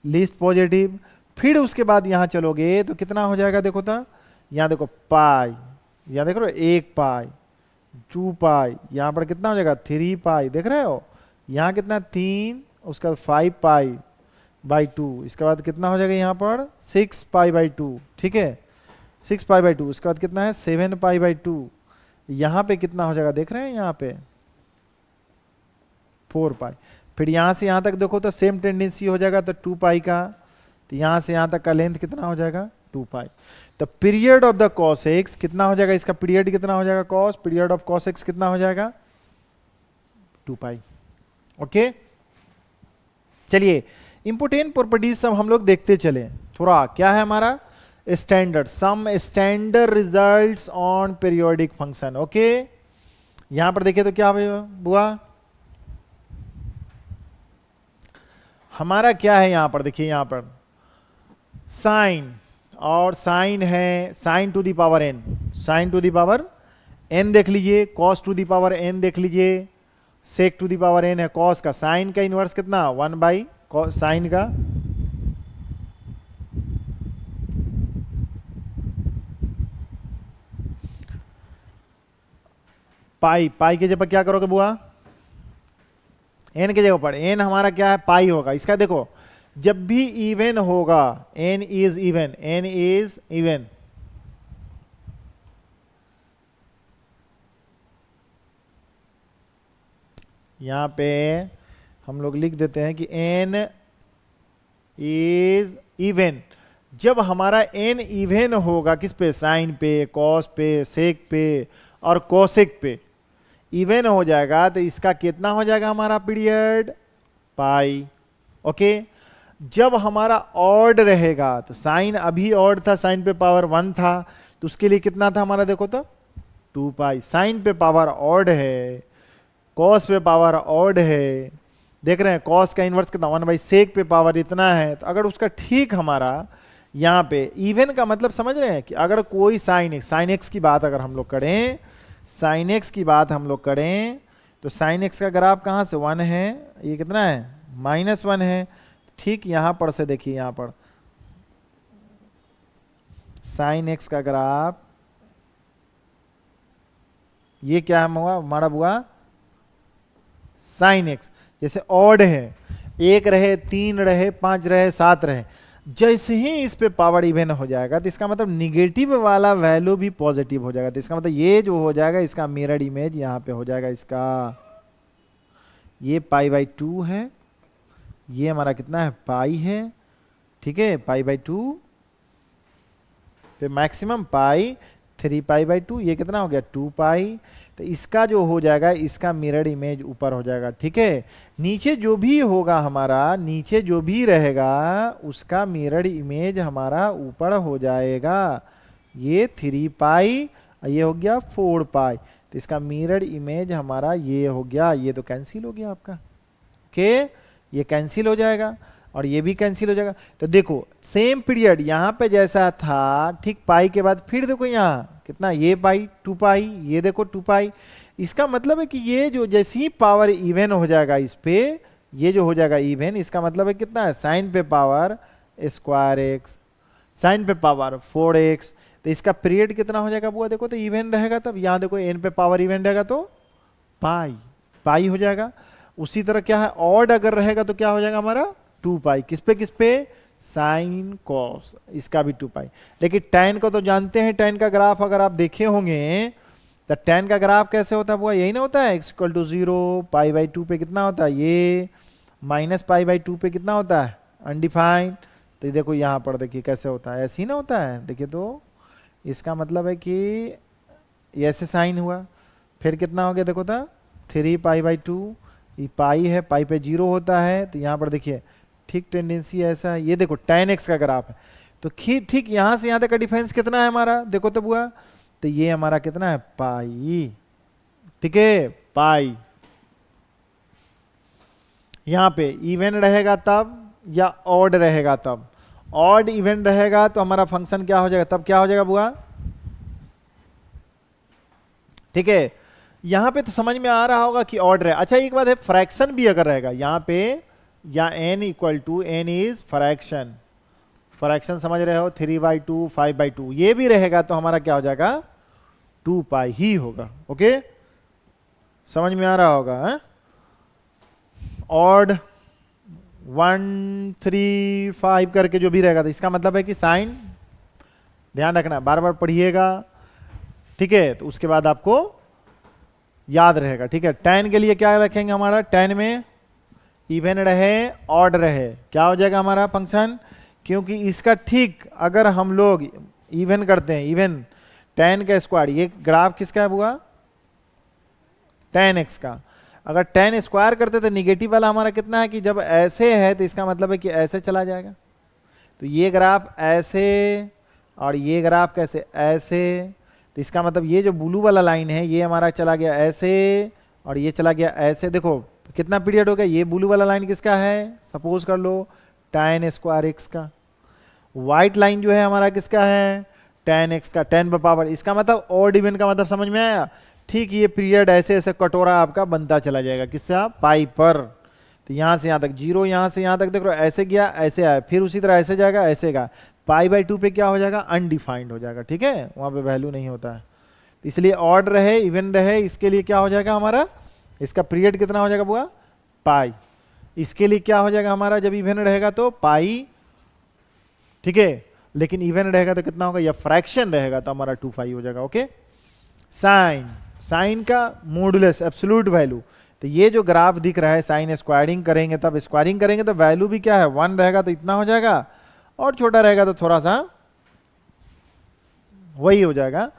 लीस्ट पॉजिटिव। फिर उसके बाद यहाँ चलोगे तो कितना हो जाएगा देखो तो, यहाँ देखो पाई, यहाँ देख रहे हो 1 पाई, 2 पाई, यहाँ पर कितना हो जाएगा 3 पाई, देख रहे हो यहाँ कितना 3, उसका 5π/2, इसके बाद कितना हो जाएगा यहाँ पर 6π/2, ठीक है 6π/2, उसके बाद कितना है 7π/2, यहाँ पे कितना हो जाएगा देख रहे हैं यहाँ पे 4 पाई। फिर यहाँ से यहाँ तक देखो तो सेम टेंडेंसी हो जाएगा तो 2 पाई का, तो यहाँ से यहाँ तक का लेंथ कितना हो जाएगा 2 पाई। तो period of the cos x कितना हो जाएगा, इसका पीरियड कितना हो जाएगा पीरियड ऑफ cos x कितना हो जाएगा 2 पाई। ओके, चलिए इंपोर्टेंट प्रॉपर्टीज सब हम लोग देखते चले थोड़ा, क्या है हमारा standard, some standard results on periodic function. Okay, यहां पर देखिए तो क्या बुआ हमारा क्या है, यहां पर देखिए यहाँ पर साइन, और साइन है sine to the power n, sine to the power n देख लीजिए, cos to the power n देख लीजिए, sec to the power n है कॉस का, साइन का इनवर्स कितना 1 साइन का, पाई, पाई के जगह पर क्या करोगे बुआ n के जगह पर n हमारा क्या है पाई होगा। इसका देखो जब भी इवन होगा n is even, n is even, यहां पे हम लोग लिख देते हैं कि n इज इवन, जब हमारा n इवन होगा किस पे साइन पे, कॉस पे, सेक पे और कोसेक पे इवन हो जाएगा, तो इसका कितना हो जाएगा हमारा पीरियड पाई। ओके, जब हमारा ऑड रहेगा तो साइन अभी ऑड था, साइन पे पावर 1 था, तो उसके लिए कितना था हमारा देखो तो 2 पाई, साइन पे पावर ऑड है, कॉस पे पावर ऑड है, देख रहे हैं कॉस का इनवर्स कितना 1 सेक पे पावर इतना है, तो अगर उसका ठीक हमारा यहाँ पे इवन का मतलब समझ रहे हैं कि अगर कोई साइन एक्स की बात अगर हम लोग करें, साइन एक्स की बात हम लोग करें तो साइन एक्स का ग्राफ कहाँ से 1 है, ये कितना है -1 है, ठीक यहां पर से देखिए यहां पर साइन एक्स का ग्राफ ये क्या है हमारा बुआ साइन एक्स, जैसे ऑड है 1 रहे 3 रहे 5 रहे 7 रहे, जैसे ही इस पे पावर इवन हो जाएगा तो इसका मतलब निगेटिव वाला वैल्यू भी पॉजिटिव हो जाएगा। तो इसका मतलब ये जो हो जाएगा इसका मिरर इमेज यहाँ पे हो जाएगा इसका, ये π/2 है, ये हमारा कितना है पाई है, ठीक है, π/2 पे मैक्सिमम पाई 3π/2, ये कितना हो गया 2π। तो इसका जो हो जाएगा इसका मिरर इमेज ऊपर हो जाएगा, ठीक है। नीचे जो भी होगा हमारा, नीचे जो भी रहेगा उसका मिरर इमेज हमारा ऊपर हो जाएगा। ये 3π, ये हो गया 4π। तो इसका मिरर इमेज हमारा ये हो गया, ये तो कैंसिल हो गया आपका, ओके, ये कैंसिल हो जाएगा और ये भी कैंसिल हो जाएगा। तो देखो सेम पीरियड यहाँ पे जैसा था, ठीक, पाई के बाद फिर देखो यहाँ कितना, ये पाई 2π, ये देखो 2π। इसका मतलब है कि ये जो जैसे ही पावर इवन हो जाएगा इस पे, ये जो हो जाएगा इवन, इसका मतलब है कितना है साइन पे पावर स्क्वायर एक्स, साइन पे पावर 4x। तो इसका पीरियड कितना हो जाएगा बुआ, देखो तो इवन रहेगा, तब यहाँ देखो n पे पावर इवन रहेगा तो पाई हो जाएगा। उसी तरह क्या है ऑड अगर रहेगा तो क्या हो जाएगा हमारा 2π, किस पे साइन कॉस, इसका भी 2π। लेकिन tan को तो जानते हैं, tan का ग्राफ अगर आप देखे होंगे तो tan का ग्राफ कैसे होता है बुआ, यही ना होता है x = 0, π/2 पे कितना होता है ये, -π/2 पे कितना होता है अनडिफाइंड। तो देखो यहाँ पर देखिए कैसे होता है, ऐसे ही ना होता है, देखिए तो इसका मतलब है कि ऐसे साइन हुआ, फिर कितना हो गया देखो था 3π/2, ये पाई है, पाई पे 0 होता है। तो यहाँ पर देखिए ठीक टेंडेंसी ऐसा है, ये देखो tan x का ग्राफ है। तो ठीक यहाँ से यहाँ तक का डिफरेंस कितना है हमारा, देखो तो बुआ, तो ये हमारा कितना है पाई, ठीक है पाई। यहाँ पे इवन रहेगा तब या ऑड रहेगा तब, ऑड इवन रहेगा तो हमारा फंक्शन क्या हो जाएगा, तब क्या हो जाएगा बुआ, ठीक है। यहां पे तो समझ में आ रहा होगा कि ऑड रहे। अच्छा एक बात है, फ्रैक्शन भी अगर रहेगा यहाँ पे, या n = n is fraction, fraction समझ रहे हो, 3/2 5/2 ये भी रहेगा तो हमारा क्या हो जाएगा 2π ही होगा, ओके, समझ में आ रहा होगा। ऑड 1 3 5 करके जो भी रहेगा तो इसका मतलब है कि साइन, ध्यान रखना बार बार पढ़िएगा, ठीक है, तो उसके बाद आपको याद रहेगा, ठीक है। tan के लिए क्या रखेंगे हमारा, tan में इवन रहे ऑड रहे, क्या हो जाएगा हमारा फंक्शन, क्योंकि इसका ठीक अगर हम लोग इवन करते हैं, इवन tan का स्क्वायर, ये ग्राफ किसका है बुआ tan x का, अगर tan स्क्वायर करते तो निगेटिव वाला हमारा कितना है कि जब ऐसे है तो इसका मतलब है कि ऐसे चला जाएगा। तो ये ग्राफ ऐसे और ये ग्राफ कैसे ऐसे, तो इसका मतलब ये जो ब्लू वाला लाइन है ये हमारा चला गया ऐसे और ये चला गया ऐसे। देखो कितना पीरियड हो गया, ये ब्लू वाला लाइन किसका है, सपोज कर लो tan स्क्वायर x का, व्हाइट लाइन जो है हमारा किसका है tan x का, tan पे पावर, इसका मतलब ऑड इवन का मतलब समझ में आया। ठीक ये पीरियड ऐसे ऐसे कटोरा आपका बनता चला जाएगा, किससे पाई पर, तो यहाँ से यहाँ तक 0, यहाँ से यहाँ तक देखो ऐसे गया ऐसे आया, फिर उसी तरह ऐसे जाएगा ऐसे का, π/2 पे क्या हो जाएगा अनडिफाइंड हो जाएगा, ठीक है, वहाँ पे वैल्यू नहीं होता है। इसलिए ऑड रहे इवन रहे इसके लिए क्या हो जाएगा हमारा, इसका पीरियड कितना हो जाएगा बुआ पाई, इसके लिए क्या हो जाएगा हमारा, जब इवन रहेगा तो पाई, ठीक है, लेकिन इवन रहेगा तो कितना होगा, या फ्रैक्शन रहेगा तो हमारा 2π हो जाएगा, ओके। साइन, साइन का मॉडुलस एब्सोल्यूट वैल्यू, तो ये जो ग्राफ दिख रहा है साइन स्क्वायरिंग करेंगे, तब स्क्वायरिंग करेंगे तो वैल्यू भी क्या है 1 रहेगा तो इतना हो जाएगा, और छोटा रहेगा तो थोड़ा सा वही हो जाएगा,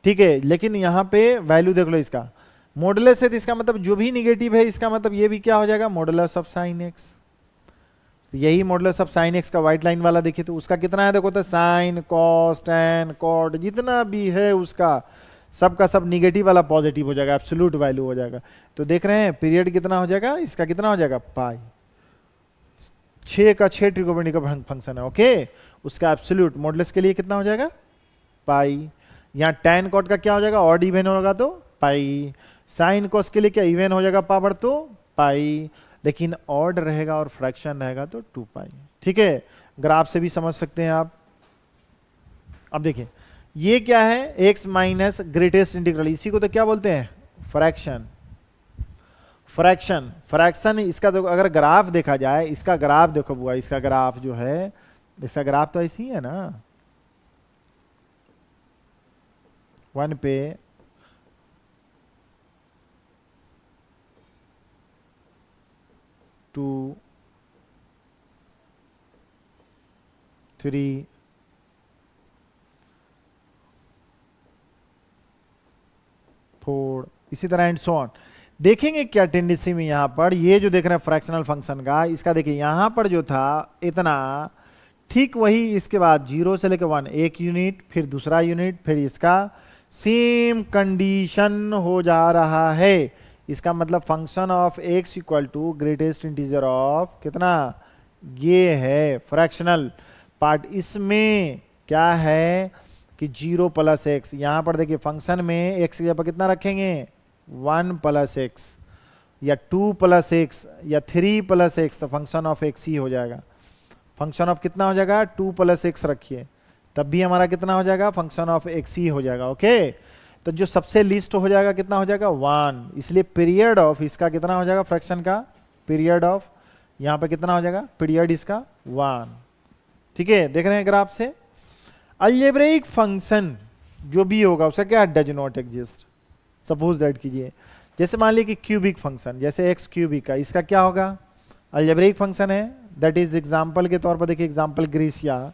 ठीक है। लेकिन यहाँ पे वैल्यू देख लो इसका मॉडुलस है, तो इसका मतलब जो भी निगेटिव है इसका मतलब ये भी क्या हो जाएगा मॉडुलस ऑफ साइन एक्स। यही मॉडुलस ऑफ साइन एक्स का व्हाइट लाइन वाला देखिए तो उसका कितना है, देखो तो साइन कॉस टैन कॉट जितना भी है उसका सबका सब निगेटिव वाला पॉजिटिव हो जाएगा, एब्सोल्यूट वैल्यू हो जाएगा। तो देख रहे हैं पीरियड कितना हो जाएगा, इसका कितना हो जाएगा पाई, 6 का 6 ट्रिगोनोमेट्रिक का फंक्शन है, ओके। उसका एब्सोल्यूट मॉडुलस के लिए कितना हो जाएगा पाई, यहाँ टैन कॉट का क्या हो जाएगा ऑड इवन होगा तो पाई, साइन कॉस के लिए क्या इवन हो जाएगा पावर तो पाई, लेकिन ऑड रहेगा और फ्रैक्शन रहेगा तो 2π, ठीक है। ग्राफ से भी समझ सकते हैं आप। अब देखिए ये क्या है x माइनस ग्रेटेस्ट इंटीग्रल, इसी को तो क्या बोलते हैं फ्रैक्शन, फ्रैक्शन फ्रैक्शन। इसका तो अगर ग्राफ देखा जाए, इसका ग्राफ देखो बुआ, इसका ग्राफ जो है इसका ग्राफ तो ऐसी है ना, 1 पे 2 3 4 इसी तरह एंड सो ऑन। देखेंगे क्या टेंडेंसी में यहां पर ये जो देख रहे हैं फ्रैक्शनल फंक्शन का, इसका देखिए यहां पर जो था इतना, ठीक वही इसके बाद 0 से लेकर 1 एक यूनिट, फिर दूसरा यूनिट, फिर इसका सेम कंडीशन हो जा रहा है। इसका मतलब function of x equal to greatest integer of कितना, ये है फ्रैक्शनल पार्ट। इसमें क्या है कि 0 प्लस एक्स, यहां पर देखिए फंक्शन में x की जगह पर कितना रखेंगे 1 प्लस एक्स, या 2 प्लस एक्स, या 3 प्लस एक्स, तो फंक्शन ऑफ x ही हो जाएगा। फंक्शन ऑफ कितना हो जाएगा 2 प्लस एक्स रखिए, तब भी हमारा कितना हो जाएगा फंक्शन ऑफ x ही हो जाएगा। ओके, तो जो सबसे लिस्ट हो जाएगा कितना हो जाएगा 1, इसलिए पीरियड ऑफ इसका कितना हो जाएगा फ्रैक्शन का, पीरियड ऑफ यहां पे कितना हो जाएगा पीरियड इसका 1। ठीक है, देख रहे हैं ग्राफ से। अलजेब्रिक फंक्शन जो भी होगा उसका क्या does not exist. Suppose that कीजिए, जैसे मान लीजिए कि क्यूबिक फंक्शन, जैसे एक्स क्यूबिक का, इसका क्या होगा अलजेब्रिक फंक्शन है। दैट इज एग्जांपल के तौर पर देखिए, एग्जांपल ग्रीसिया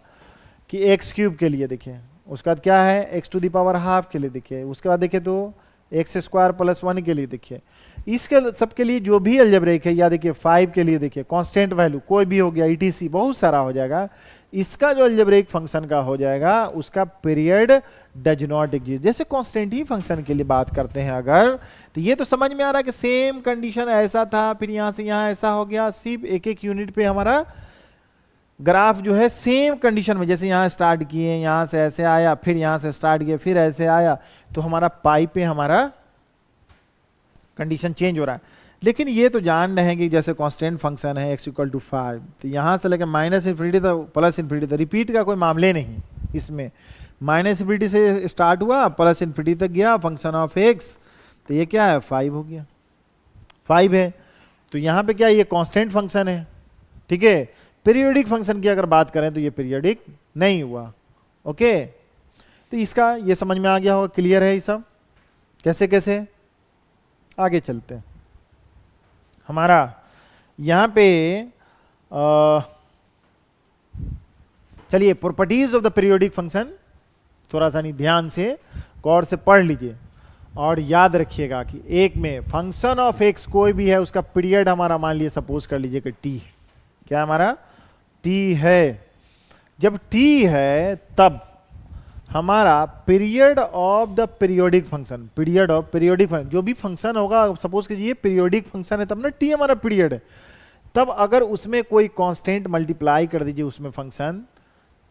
कि एक्स क्यूब के लिए देखिए, उसके बाद क्या है x to the power half के लिए देखिए, उसके बाद देखिए तो एक्स स्क्वायर प्लस 1 के लिए देखिए। इसके सबके लिए जो भी अलजेब्रिक है, या देखिए 5 के लिए देखिए कांस्टेंट वैल्यू कोई भी हो गया, ईटीसी बहुत सारा हो जाएगा। इसका जो अलजेब्रिक फंक्शन का हो जाएगा उसका पीरियड डज नॉट एग्जिस्ट। जैसे कांस्टेंट ही फंक्शन के लिए बात करते हैं अगर, तो ये तो समझ में आ रहा है कि सेम कंडीशन ऐसा था, फिर यहां से यहां ऐसा हो गया, सिर्फ एक एक यूनिट पे हमारा ग्राफ जो है सेम कंडीशन में, जैसे यहां स्टार्ट किए, यहां से ऐसे आया, फिर यहां से स्टार्ट किए, फिर ऐसे आया, तो हमारा पाई पे हमारा कंडीशन चेंज हो रहा है। लेकिन ये तो जान रहे हैं कि जैसे कांस्टेंट फंक्शन है x इक्वल टू 5, तो यहां से लेकर माइनस इन्फिनिटी तक प्लस इन्फिनिटी तक, रिपीट का कोई मामले नहीं इसमें। माइनस इन्फिनिटी से स्टार्ट हुआ प्लस इन्फिनिटी तक गया फंक्शन ऑफ x, तो ये क्या है 5 हो गया, 5 है। तो यहां पे क्या ये कांस्टेंट फंक्शन है, ठीक है। पीरियोडिक फंक्शन की अगर बात करें तो ये पीरियोडिक नहीं हुआ। ओके, तो इसका ये समझ में आ गया होगा, क्लियर है ये सब कैसे कैसे। आगे चलते हैं, हमारा यहां पे चलिए properties of the periodic function थोड़ा सा नहीं ध्यान से गौर से पढ़ लीजिए और याद रखिएगा कि एक में फंक्शन ऑफ एक्स कोई भी है, उसका पीरियड हमारा मान लीजिए सपोज कर लीजिए कि टी, क्या हमारा टी है। जब टी है तब हमारा period of the periodic function, period of periodic function, जो भी फंक्शन होगा सपोज कीजिए पीरियोडिक फंक्शन है तब ना टी हमारा पीरियड है, तब अगर उसमें कोई कांस्टेंट मल्टीप्लाई कर दीजिए उसमें फंक्शन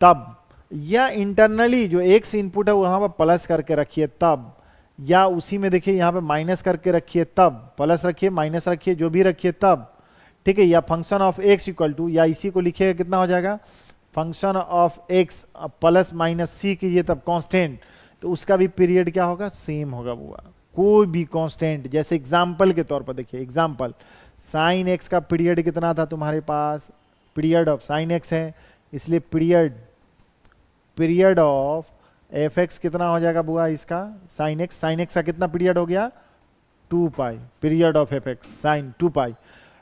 तब, या इंटरनली जो एक्स इनपुट है वहां पर प्लस करके रखिए तब, या उसी में देखिए यहां पे माइनस करके रखिए तब, प्लस रखिए माइनस रखिए जो भी रखिए तब, ठीक है। या function of x equal to, या इसी को लिखिएगा कितना हो जाएगा function of x plus minus c कीजिए तब कांस्टेंट, तो उसका भी पीरियड क्या होगा सेम होगा बुआ। कोई भी कांस्टेंट, जैसे एग्जांपल के तौर पर देखिए, एग्जांपल साइन एक्स का पीरियड कितना था तुम्हारे पास, पीरियड ऑफ साइन एक्स है, इसलिए पीरियड ऑफ एफ एक्स कितना हो जाएगा बुआ इसका साइन एक्स का कितना पीरियड हो गया 2 pi, period of f x sine 2 pi.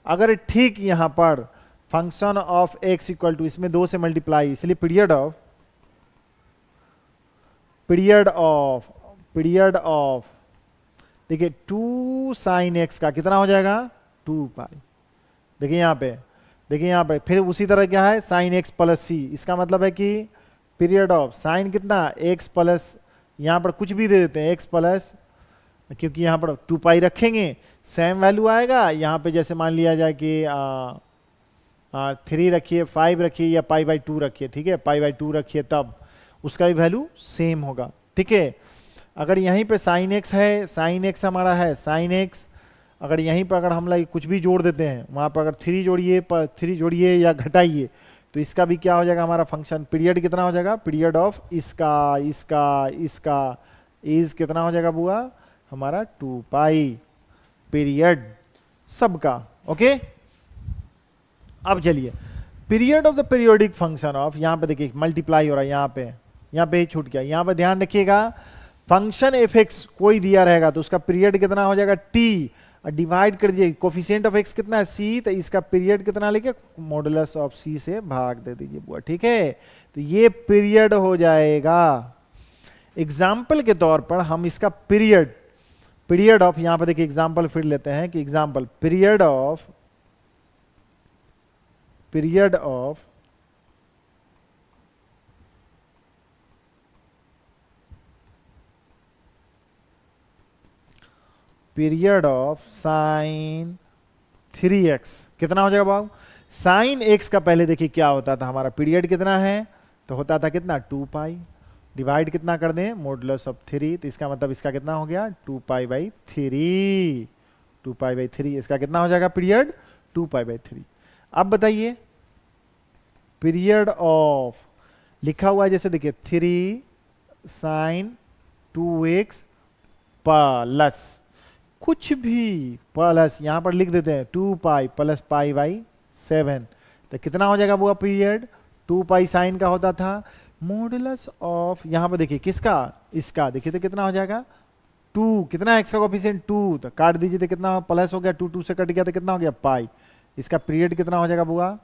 अगर ठीक यहां पर function of x equal to, इसमें 2 से मल्टीप्लाई, इसलिए पीरियड ऑफ देखिए 2 साइन एक्स का कितना हो जाएगा 2 पाई। देखिए यहां पे फिर उसी तरह क्या है साइन एक्स प्लस सी, इसका मतलब है कि पीरियड ऑफ साइन कितना एक्स प्लस, यहां पर कुछ भी दे देते हैं एक्स प्लस, क्योंकि यहां पर 2 पाई रखेंगे सेम वैल्यू आएगा। यहां पे जैसे मान लिया जाए कि 3 रखिए, 5 रखिए, या पाई बाई 2 रखिए, ठीक है, पाई बाई 2 रखिए तब उसका भी वैल्यू सेम होगा, ठीक है। अगर यहीं पे साइन एक्स है, साइन एक्स हमारा है साइन एक्स, अगर यहीं पर अगर हम लोग कुछ भी जोड़ देते हैं वहां पर अगर 3 जोड़िए या घटाइए, तो इसका भी क्या हो जाएगा हमारा फंक्शन पीरियड कितना हो जाएगा, पीरियड ऑफ इसका इज कितना हो जाएगा बुआ हमारा 2 पाई पीरियड सबका। ओके, अब चलिए period of the periodic function of, यहां पे देखिए मल्टीप्लाई हो रहा है, यहां पे छूट गया, यहां पे ध्यान रखिएगा फंक्शन एफ एक्स कोई दिया रहेगा तो उसका पीरियड कितना हो जाएगा टी, और डिवाइड कर दीजिए कोफिशिएंट ऑफ एक्स कितना है सी, तो इसका पीरियड कितना लेके मॉडुलस ऑफ सी से भाग दे दीजिए बुआ, ठीक है। तो ये पीरियड हो जाएगा। एग्जाम्पल के तौर पर हम इसका पीरियड ऑफ, यहां पर देखिए एग्जाम्पल फिर लेते हैं कि example period of period of sine 3x कितना हो जाएगा बाबू? साइन x का पहले देखिए क्या होता था, हमारा पीरियड कितना है तो होता था कितना 2 पाई, डिवाइड कितना कर दें मॉडुलस ऑफ 3, तो इसका मतलब इसका कितना हो गया 2 पाई बाई 3, 2 पाई बाई 3, इसका कितना हो जाएगा पीरियड 2 पाई बाई 3। अब बताइए पीरियड ऑफ लिखा हुआ है जैसे देखिए 3 साइन 2x प्लस कुछ भी प्लस यहां पर लिख देते हैं 2 पाई प्लस पाई बाई 7, तो कितना हो जाएगा वो पीरियड 2 पाई साइन का होता था, मॉडुलस ऑफ यहां पर देखिए किसका, इसका देखिए तो कितना हो जाएगा 2, कितना है एक्स का कोफिशिएंट 2, तो काट दीजिए तो कितना प्लस हो गया 2, 2 से कट गया तो कितना हो गया पाई, इसका पीरियड कितना हो जाएगा बुआ,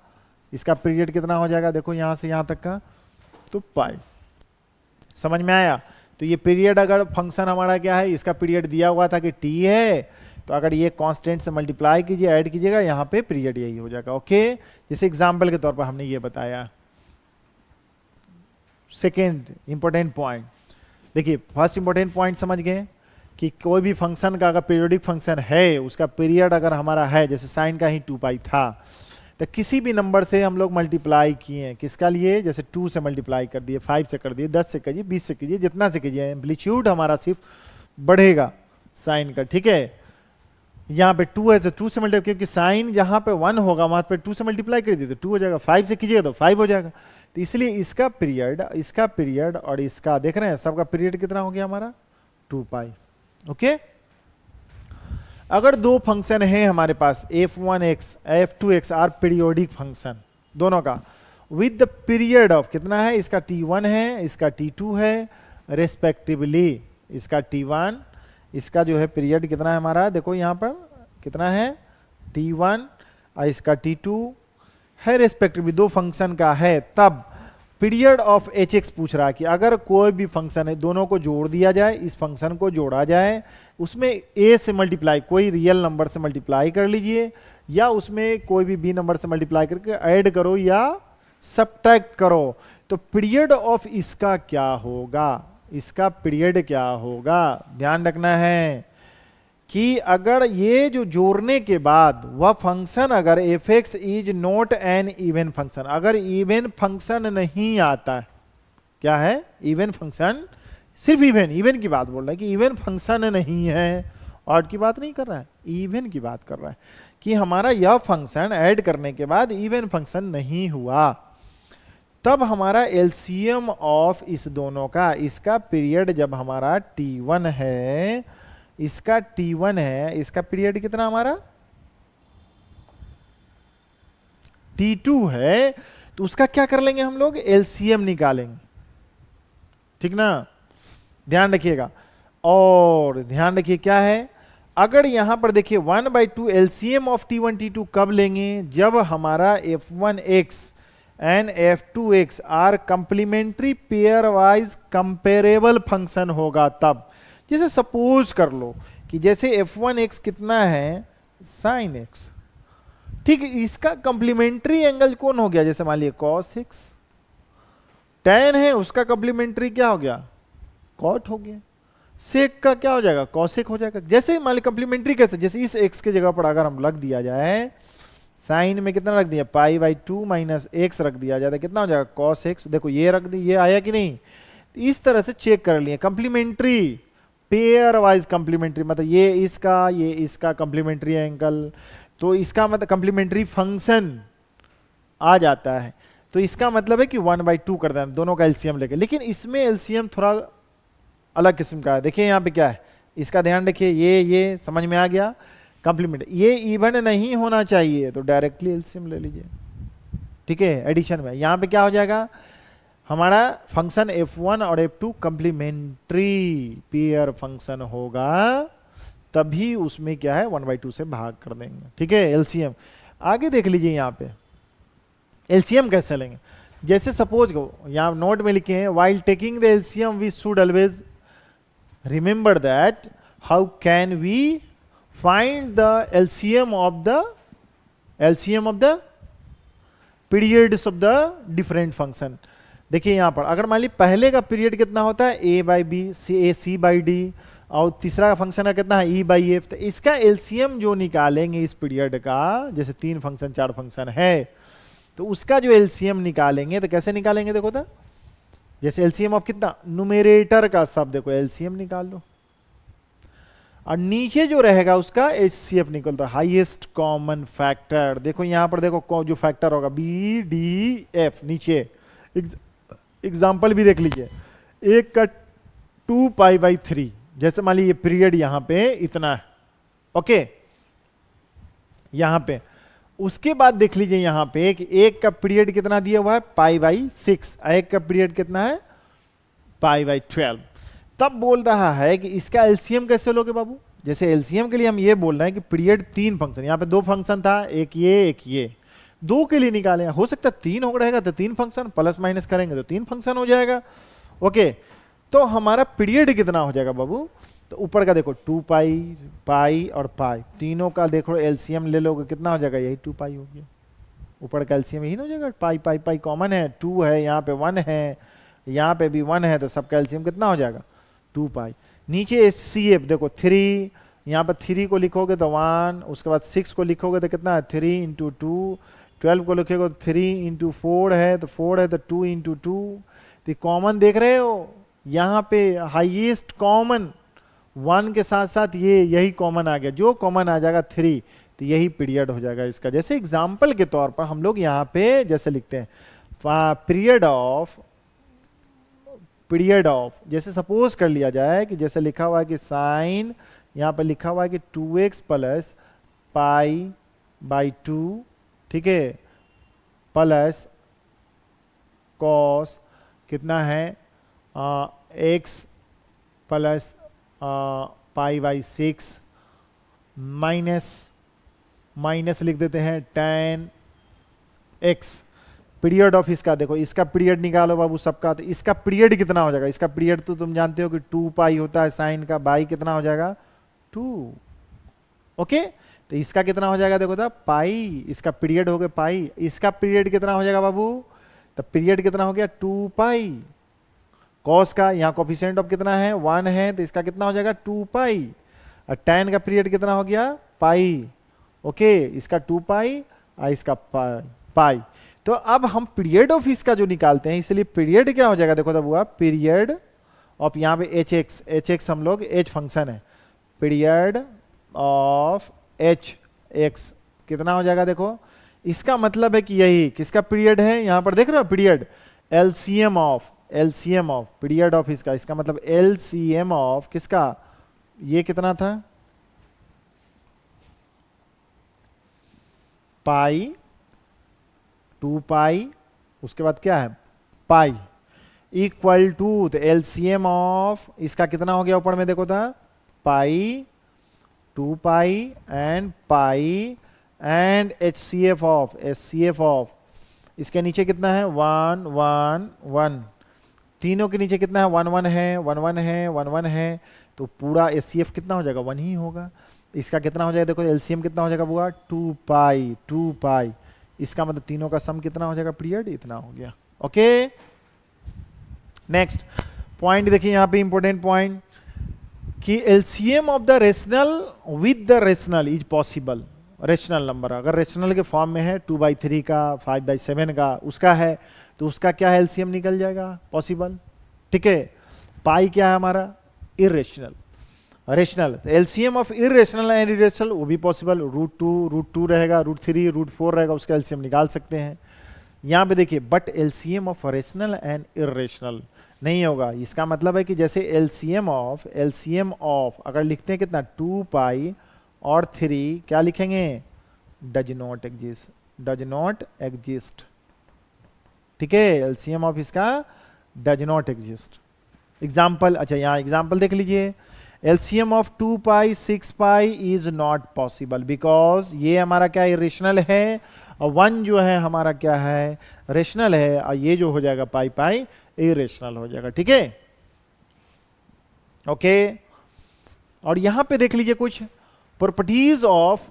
इसका पीरियड कितना हो जाएगा देखो यहां से यहां तक का तो पाई। समझ में आया? तो ये पीरियड अगर फंक्शन हमारा क्या है, इसका पीरियड दिया हुआ था कि टी है, तो अगर ये कांस्टेंट से मल्टीप्लाई कीजिए ऐड कीजिएगा यहाँ पे पीरियड यही हो जाएगा। ओके, जैसे एग्जांपल के तौर पर हमने ये बताया। सेकेंड इंपॉर्टेंट पॉइंट देखिए, फर्स्ट इंपॉर्टेंट पॉइंट समझ गए कि कोई भी फंक्शन का अगर पीरियोडिक फंक्शन है, उसका पीरियड अगर हमारा है, जैसे साइन का ही 2 पाई था, तो किसी भी नंबर से हम लोग मल्टीप्लाई किए, किसका लिए, जैसे 2 से मल्टीप्लाई कर दिए, 5 से कर दिए, 10 से कीजिए, 20 से कीजिए, जितना से कीजिए, एम्पलीट्यूड हमारा सिर्फ बढ़ेगा साइन का, ठीक है। यहाँ पे 2 है तो 2 से मल्टीप्लाई, क्योंकि साइन जहाँ पे 1 होगा वहां पे 2 से मल्टीप्लाई कर दिए तो 2 हो जाएगा, 5 से कीजिएगा तो 5 हो जाएगा। तो इसलिए इसका पीरियड और इसका देख रहे हैं, सबका पीरियड कितना हो गया हमारा 2 पाई। ओके, अगर दो फंक्शन है हमारे पास f1x f2x are periodic function दोनों का, विद द पीरियड ऑफ कितना है, इसका t1 है, इसका t2 है रेस्पेक्टिवली, इसका t1 इसका जो है पीरियड कितना है हमारा, देखो यहां पर कितना है t1 और इसका t2 है रेस्पेक्टिवली, दो फंक्शन का है, तब पीरियड ऑफ hx पूछ रहा है कि अगर कोई भी फंक्शन है दोनों को जोड़ दिया जाए, इस फंक्शन को जोड़ा जाए, उसमें a से मल्टीप्लाई कोई रियल नंबर से मल्टीप्लाई कर लीजिए, या उसमें कोई भी b नंबर से मल्टीप्लाई करके ऐड करो या सब्ट्रैक्ट करो, तो पीरियड ऑफ इसका क्या होगा, इसका पीरियड क्या होगा, ध्यान रखना है कि अगर ये जो जोड़ने के बाद वह फंक्शन अगर f(x) is not an even function, अगर इवन फंक्शन नहीं आता, क्या है इवन फंक्शन, सिर्फ इवन की बात बोल रहा है कि इवन फंक्शन नहीं है, ऑड की बात नहीं कर रहा है, इवन की बात कर रहा है कि हमारा यह फंक्शन ऐड करने के बाद इवन फंक्शन नहीं हुआ, तब हमारा एलसीएम ऑफ इस दोनों का, इसका पीरियड जब हमारा t1 है, इसका t1 है, इसका पीरियड कितना हमारा t2 है, तो उसका क्या कर लेंगे हम लोग, एलसीएम निकालेंगे, ठीक ना, ध्यान रखिएगा। और ध्यान रखिए क्या है, अगर यहां पर देखिए 1/2 एलसीएम ऑफ t1 t2 कब लेंगे, जब हमारा f1x and f2x are complementary pair wise comparable function होगा तब। जैसे सपोज कर लो कि जैसे f1x कितना है sin x, ठीक, इसका कंप्लीमेंट्री एंगल कौन हो गया, जैसे मान लिया cos x, tan है उसका कंप्लीमेंट्री क्या हो गया cot हो गया, sec का क्या हो जाएगा cosec हो जाएगा। जैसे मान लिया कंप्लीमेंट्री कैसे, जैसे इस x के जगह पर अगर हम रख दिया जाए, साइन में कितना रख दिया π/2 माइनस x रख दिया जाता है, कितना हो जाएगा cos x, देखो ये रख दी, ये आया कि नहीं, इस तरह से चेक कर लिए कंप्लीमेंट्री पेयर वाइज कंप्लीमेंट्री, मतलब ये इसका कंप्लीमेंट्री एंगल, तो इसका मतलब कंप्लीमेंट्री फंक्शन आ जाता है, तो इसका मतलब है कि 1/2 कर देना दोनों का एलसीएम लेके। लेकिन इसमें एलसीएम थोड़ा अलग किस्म का है, देखिए यहाँ पे क्या है, इसका ध्यान रखिए, ये समझ में आ गया, कंप्लीमेंट ये इवन नहीं होना चाहिए, तो डायरेक्टली एलसीएम ले लीजिए, ठीक है, एडिशन में। यहाँ पे क्या हो जाएगा हमारा फंक्शन f1 और f2 कंप्लीमेंट्री पेयर फंक्शन होगा, तभी उसमें क्या है 1/2 से भाग कर देंगे। ठीक है, एलसीएम आगे देख लीजिए। यहाँ पे एलसीएम कैसे लेंगे, जैसे सपोज को यहाँ नोट में लिखे हैं, while taking the LCM we should always remember that how can we find the LCM of the periods of the different function. देखिए यहाँ पर अगर मान ली पहले का पीरियड कितना होता है a by b, c by d, और तीसरा का फंक्शन का कितना है e बाई एफ, तो इसका एलसीएम जो निकालेंगे इस पीरियड का, जैसे 3 फंक्शन 4 फंक्शन है, तो उसका जो एलसीएम निकालेंगे तो कैसे निकालेंगे, देखो तो जैसे एलसीएम ऑफ कितना, न्यूमरेटर का सब देखो एलसीएम निकाल लो, और नीचे जो रहेगा उसका एचसीएफ निकलता है, हाईएस्ट कॉमन फैक्टर। देखो यहाँ पर देखो जो फैक्टर होगा बी डी एफ, नीचे एग्जाम्पल भी देख लीजिए, एक का 2π/3, जैसे मान लीजिए पीरियड यहाँ पे इतना है, ओके यहाँ पे। उसके बाद देख लीजिए यहाँ पे कि एक का पीरियड कितना दिया हुआ है π/6, एक का पीरियड कितना है π/12। तब बोल रहा है कि इसका एलसीएम कैसे लोगे बाबू, जैसे एलसीएम के लिए हम ये बोल रहे हैं कि पीरियड 3 फंक्शन, यहाँ पे 2 फंक्शन था, एक ये 2 के लिए निकाले, हो सकता है 3 हो रहेगा तो 3 फंक्शन प्लस माइनस करेंगे तो 3 फंक्शन हो जाएगा। ओके, तो हमारा पीरियड कितना हो जाएगा बाबू, तो ऊपर का देखो 2π और पाई, तीनों का देखो एलसीएम ले लोगे कितना हो जाएगा, यही 2π हो गया। ऊपर का एलसीएम यही हो जाएगा, पाई कॉमन है, 2 है, यहाँ पे 1 है, यहाँ पे भी 1 है, तो सबका एलसीएम कितना हो जाएगा 2π। नीचे एचसीएफ देखो 3, यहाँ पर 3 को लिखोगे तो 1, उसके बाद 6 को लिखोगे तो कितना है 3 × 2, 12 को लिखोगे तो 3 × 4 है, तो 4 है तो 2 × 2। तो कॉमन देख रहे हो यहाँ पे हाईएस्ट कॉमन 1 के साथ साथ यही कॉमन आ गया, जो कॉमन आ जाएगा 3, तो यही पीरियड हो जाएगा इसका। जैसे एग्जाम्पल के तौर पर हम लोग यहाँ पे जैसे लिखते हैं पीरियड ऑफ, जैसे सपोज कर लिया जाए कि जैसे लिखा हुआ है कि साइन, यहाँ पे लिखा हुआ है कि 2x + π/2, ठीक है, प्लस कॉस कितना है x + π/6 माइनस लिख देते हैं tan x। पीरियड ऑफ इसका देखो, इसका पीरियड निकालो बाबू सबका, तो इसका पीरियड कितना हो जाएगा, इसका पीरियड तो तुम जानते हो कि 2π होता है साइन का, बाई कितना हो जाएगा 2। ओके, तो इसका कितना हो जाएगा देखो तो पाई, इसका पीरियड हो गया पाई, इसका पीरियड कितना हो जाएगा बाबू, तो पीरियड कितना हो गया 2π। कॉस का यहाँ कोफिशिएंट ऑफ कितना है 1 है, तो इसका कितना हो जाएगा 2π, और tan का पीरियड कितना हो गया पाई। ओके, इसका 2π और इसका पाई। तो अब हम पीरियड ऑफ इसका जो निकालते हैं, इसलिए पीरियड क्या हो जाएगा देखो तब हुआ पीरियड ऑफ, यहाँ पे एच हम लोग एच फंक्शन है, पीरियड ऑफ एच कितना हो जाएगा देखो, इसका मतलब है कि यही किसका पीरियड है, यहाँ पर देख रहे हो period LCM of period of इसका मतलब एलसीएम ऑफ किसका, ये कितना था पाई 2π, उसके बाद क्या है पाई इक्वल टू, तो एलसीएम ऑफ इसका कितना हो गया ऊपर में देखो था pi 2π and pi and HCF of इसके नीचे कितना है 1 1 1, तीनों के नीचे कितना है 1 1 है 1 1 है 1 1 है, तो पूरा एचसीएफ कितना हो जाएगा 1 ही होगा। इसका कितना हो जाएगा देखो एलसीएम कितना हो जाएगा बुआ 2π, इसका मतलब तीनों का सम कितना हो जाएगा पीरियड इतना हो गया। ओके, नेक्स्ट पॉइंट देखिए यहाँ पे इंपॉर्टेंट पॉइंट कि LCM of the rational with the rational is possible. Rational number अगर रेशनल के फॉर्म में है 2/3 का 5/7 का उसका है, तो उसका क्या है एलसीएम निकल जाएगा पॉसिबल। ठीक है, पाई क्या है हमारा irrational, rational LCM of irrational and irrational वो भी पॉसिबल, √2 रहेगा, √3 √4 रहेगा, उसका एलसीएम निकाल सकते हैं। यहाँ पे देखिए but LCM of rational and irrational नहीं होगा। इसका मतलब है कि जैसे एलसीएम ऑफ अगर लिखते हैं कितना 2π और 3 क्या लिखेंगे डज नॉट एग्जिस्ट ठीक है, एलसीएम ऑफ इसका डज नॉट एग्जिस्ट। एग्जाम्पल, अच्छा यहाँ एग्जाम्पल देख लीजिए, LCM of 2 pi 6 pi is not possible because ये हमारा क्या इरेशनल है, और 1 जो है हमारा क्या है रेशनल है, और ये जो हो जाएगा पाई पाई इरेशनल हो जाएगा। ठीक है, ओके। और यहां पे देख लीजिए कुछ प्रॉपर्टीज ऑफ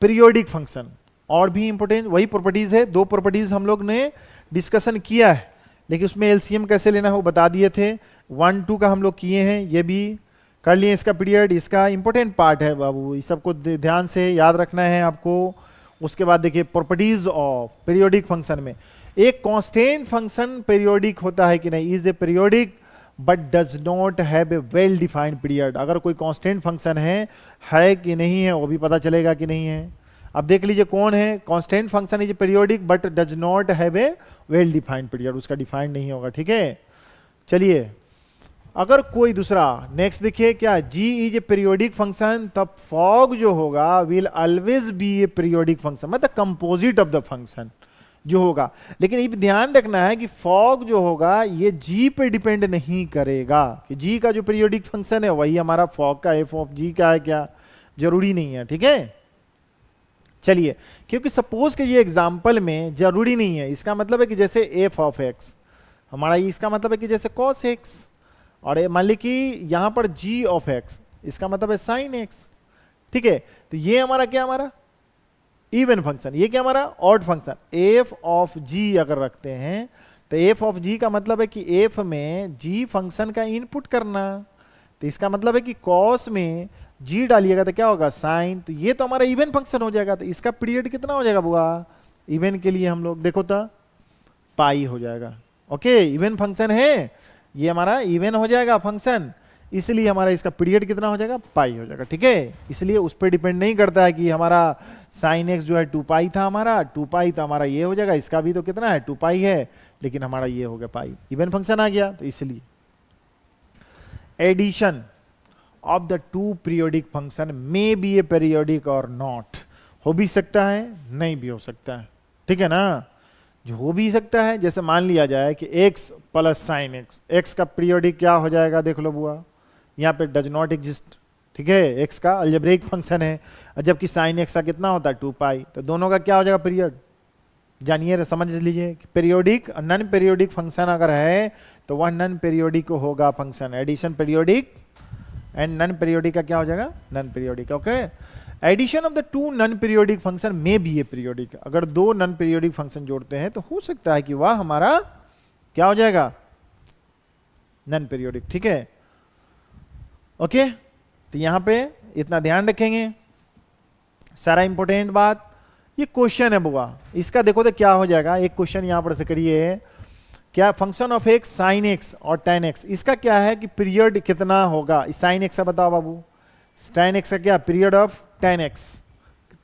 पीरियोडिक फंक्शन, और भी इंपॉर्टेंट वही प्रॉपर्टीज है, 2 प्रॉपर्टीज हम लोग ने डिस्कशन किया है, लेकिन उसमें एलसीएम कैसे लेना है वो बता दिए थे, 1 2 का हम लोग किए हैं, ये भी कर लिए। इसका पीरियड, इसका इंपॉर्टेंट पार्ट है बाबू, इस सबको ध्यान से याद रखना है आपको। उसके बाद देखिए प्रॉपर्टीज ऑफ पीरियोडिक फंक्शन में, एक कांस्टेंट फंक्शन पीरियोडिक होता है कि नहीं, is a periodic but does not have a well defined period. अगर कोई कांस्टेंट फंक्शन है कि नहीं है वो भी पता चलेगा कि नहीं है। अब देख लीजिए कौन है constant function, is periodic but does not have a well defined period, उसका डिफाइंड नहीं होगा। ठीक है, चलिए अगर कोई दूसरा नेक्स्ट देखिए क्या, जी इज ए पीरियोडिक फंक्शन, तब फॉग जो होगा will always be a periodic function, मतलब कंपोजिट ऑफ द फंक्शन जो होगा। लेकिन ये ध्यान रखना है कि फॉग जो होगा ये जी पे डिपेंड नहीं करेगा, कि जी का जो पीरियोडिक फंक्शन है वही हमारा फॉग का एफ ऑफ जी का है, क्या जरूरी नहीं है। ठीक है, चलिए क्योंकि सपोज कि ये एग्जाम्पल में जरूरी नहीं है, इसका मतलब है कि जैसे एफ ऑफ एक्स हमारा, इसका मतलब है कि जैसे कॉस एक्स, और मान ली कि यहां पर जी ऑफ एक्स, इसका मतलब है साइन एक्स। ठीक है, तो ये हमारा क्या, हमारा इवन फंक्शन, ये क्या हमारा ऑड फंक्शन, एफ ऑफ जी अगर रखते हैं तो एफ ऑफ जी का मतलब है कि एफ में जी फंक्शन का इनपुट करना, तो इसका मतलब है कि कॉस में जी डालिएगा तो क्या होगा साइन, तो ये तो हमारा इवन फंक्शन हो जाएगा। तो इसका पीरियड कितना हो जाएगा बुआ, इवन के लिए हम लोग देखो तो पाई हो जाएगा। ओके, इवन फंक्शन है ये हमारा, इवन हो जाएगा फंक्शन, इसलिए हमारा इसका पीरियड कितना हो जाएगा, पाई हो जाएगा। ठीक है, इसलिए उस पर डिपेंड नहीं करता है कि हमारा साइन एक्स जो है 2 पाई था, हमारा 2 पाई तो हमारा ये हो जाएगा, इसका भी तो कितना है 2 पाई है, लेकिन हमारा ये हो गया पाई, इवन फंक्शन आ गया। तो इसलिए addition of the 2 periodic function may be a periodic और नॉट, हो भी सकता है नहीं भी हो सकता है। ठीक है ना, जो हो भी सकता है, जैसे मान लिया जाए कि x plus sine x, x का पीरियोडिक क्या हो जाएगा देख लो बुआ, यहाँ पे डज नॉट एग्जिस्ट। ठीक है, x का अलजेब्रिक फंक्शन है, जबकि साइन एक्स का कितना होता है 2 पाई, तो दोनों का क्या हो जाएगा पीरियड, जानिए समझ लीजिए। पीरियोडिक नॉन पीरियोडिक फंक्शन अगर है तो वह नॉन पीरियोडिक होगा function, addition periodic and non periodic का क्या हो जाएगा non periodic. Okay, addition of the 2 non periodic function में भी ए पीरियोडिक, अगर 2 नॉन पीरियोडिक फंक्शन जोड़ते हैं तो हो सकता है कि वह हमारा क्या हो जाएगा नॉन पीरियोडिक। ठीक है, ओके, तो यहां पे इतना ध्यान रखेंगे, सारा इंपॉर्टेंट बात। ये क्वेश्चन है बुआ, इसका देखो तो क्या हो जाएगा, एक क्वेश्चन यहां पर से करिए, क्या function of x sign x और टेन एक्स, इसका क्या है कि पीरियड कितना होगा, साइन एक्स का बताओ बाबू, टेन एक्स का क्या period of ten x,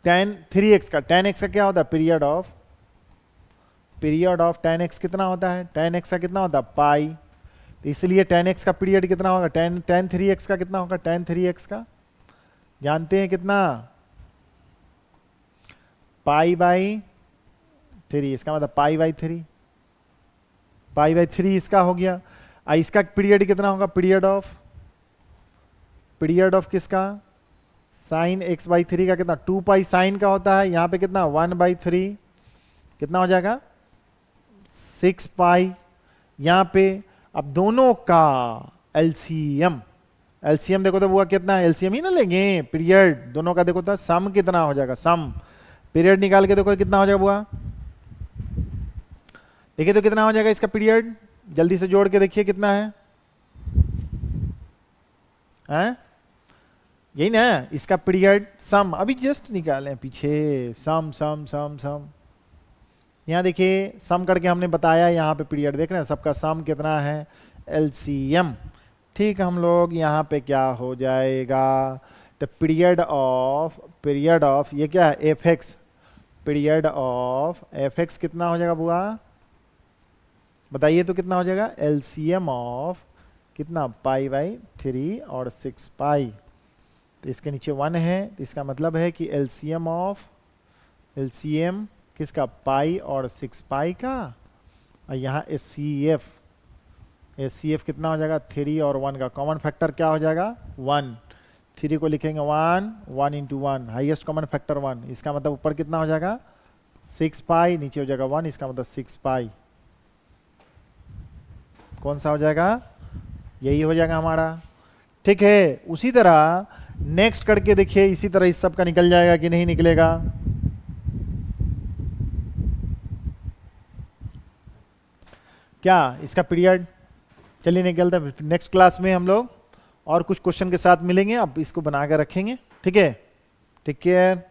ten 3x का, टेन एक्स का क्या होता है पीरियड ऑफ टेन एक्स कितना होता है, टेन एक्स का कितना होता है पाई, तो इसलिए टेन एक्स का पीरियड कितना होगा, टेन 3x का कितना होगा, टेन 3x का जानते हैं कितना, पाई बाई 3, इसका मतलब पाई बाई 3, पाई बाई 3 इसका हो गया। इसका पीरियड कितना होगा, पीरियड ऑफ किसका, साइन एक्स बाई 3 का कितना, 2 पाई साइन का होता है, यहां पे कितना 1/3 कितना हो जाएगा 6 पाई। यहां पे अब दोनों का एलसीएम, एलसीएम देखो तो वो कितना है, एलसीएम ही ना लेंगे, पीरियड दोनों का देखो तो सम कितना हो जाएगा, सम पीरियड निकाल के देखो कितना हो जाएगा बुआ, देखिए तो कितना हो जाएगा इसका पीरियड, जल्दी से जोड़ के देखिए कितना है, यही ना इसका पीरियड सम, अभी जस्ट निकालें पीछे, सम सम सम सम, यहां देखिए सम करके हमने बताया, यहां पे पीरियड देख रहे हैं सबका सम कितना है एलसीएम। ठीक, हम लोग यहां पे क्या हो जाएगा, तो पीरियड ऑफ ये क्या है F x, period of f x कितना हो जाएगा बुआ बताइए, तो कितना हो जाएगा एलसीएम ऑफ कितना पाई बाई 3 और 6 पाई, तो इसके नीचे 1 है, तो इसका मतलब है कि एलसीएम किसका पाई और 6 पाई का, और यहाँ एस सी एफ कितना हो जाएगा, 3 और 1 का कॉमन फैक्टर क्या हो जाएगा, 1। 3 को लिखेंगे 1, 1 इंटू 1, हाइएस्ट कॉमन फैक्टर 1, इसका मतलब ऊपर कितना हो जाएगा 6 पाई, नीचे हो जाएगा 1, इसका मतलब 6 पाई। कौन सा हो जाएगा, यही हो जाएगा हमारा। ठीक है, उसी तरह नेक्स्ट करके देखिए, इसी तरह इस सब का निकल जाएगा कि नहीं निकलेगा। क्या इसका पीरियड, चलिए निकलते हैं। नेक्स्ट क्लास में हम लोग और कुछ क्वेश्चन के साथ मिलेंगे, अब इसको बना कर रखेंगे। ठीक है, टेक केयर।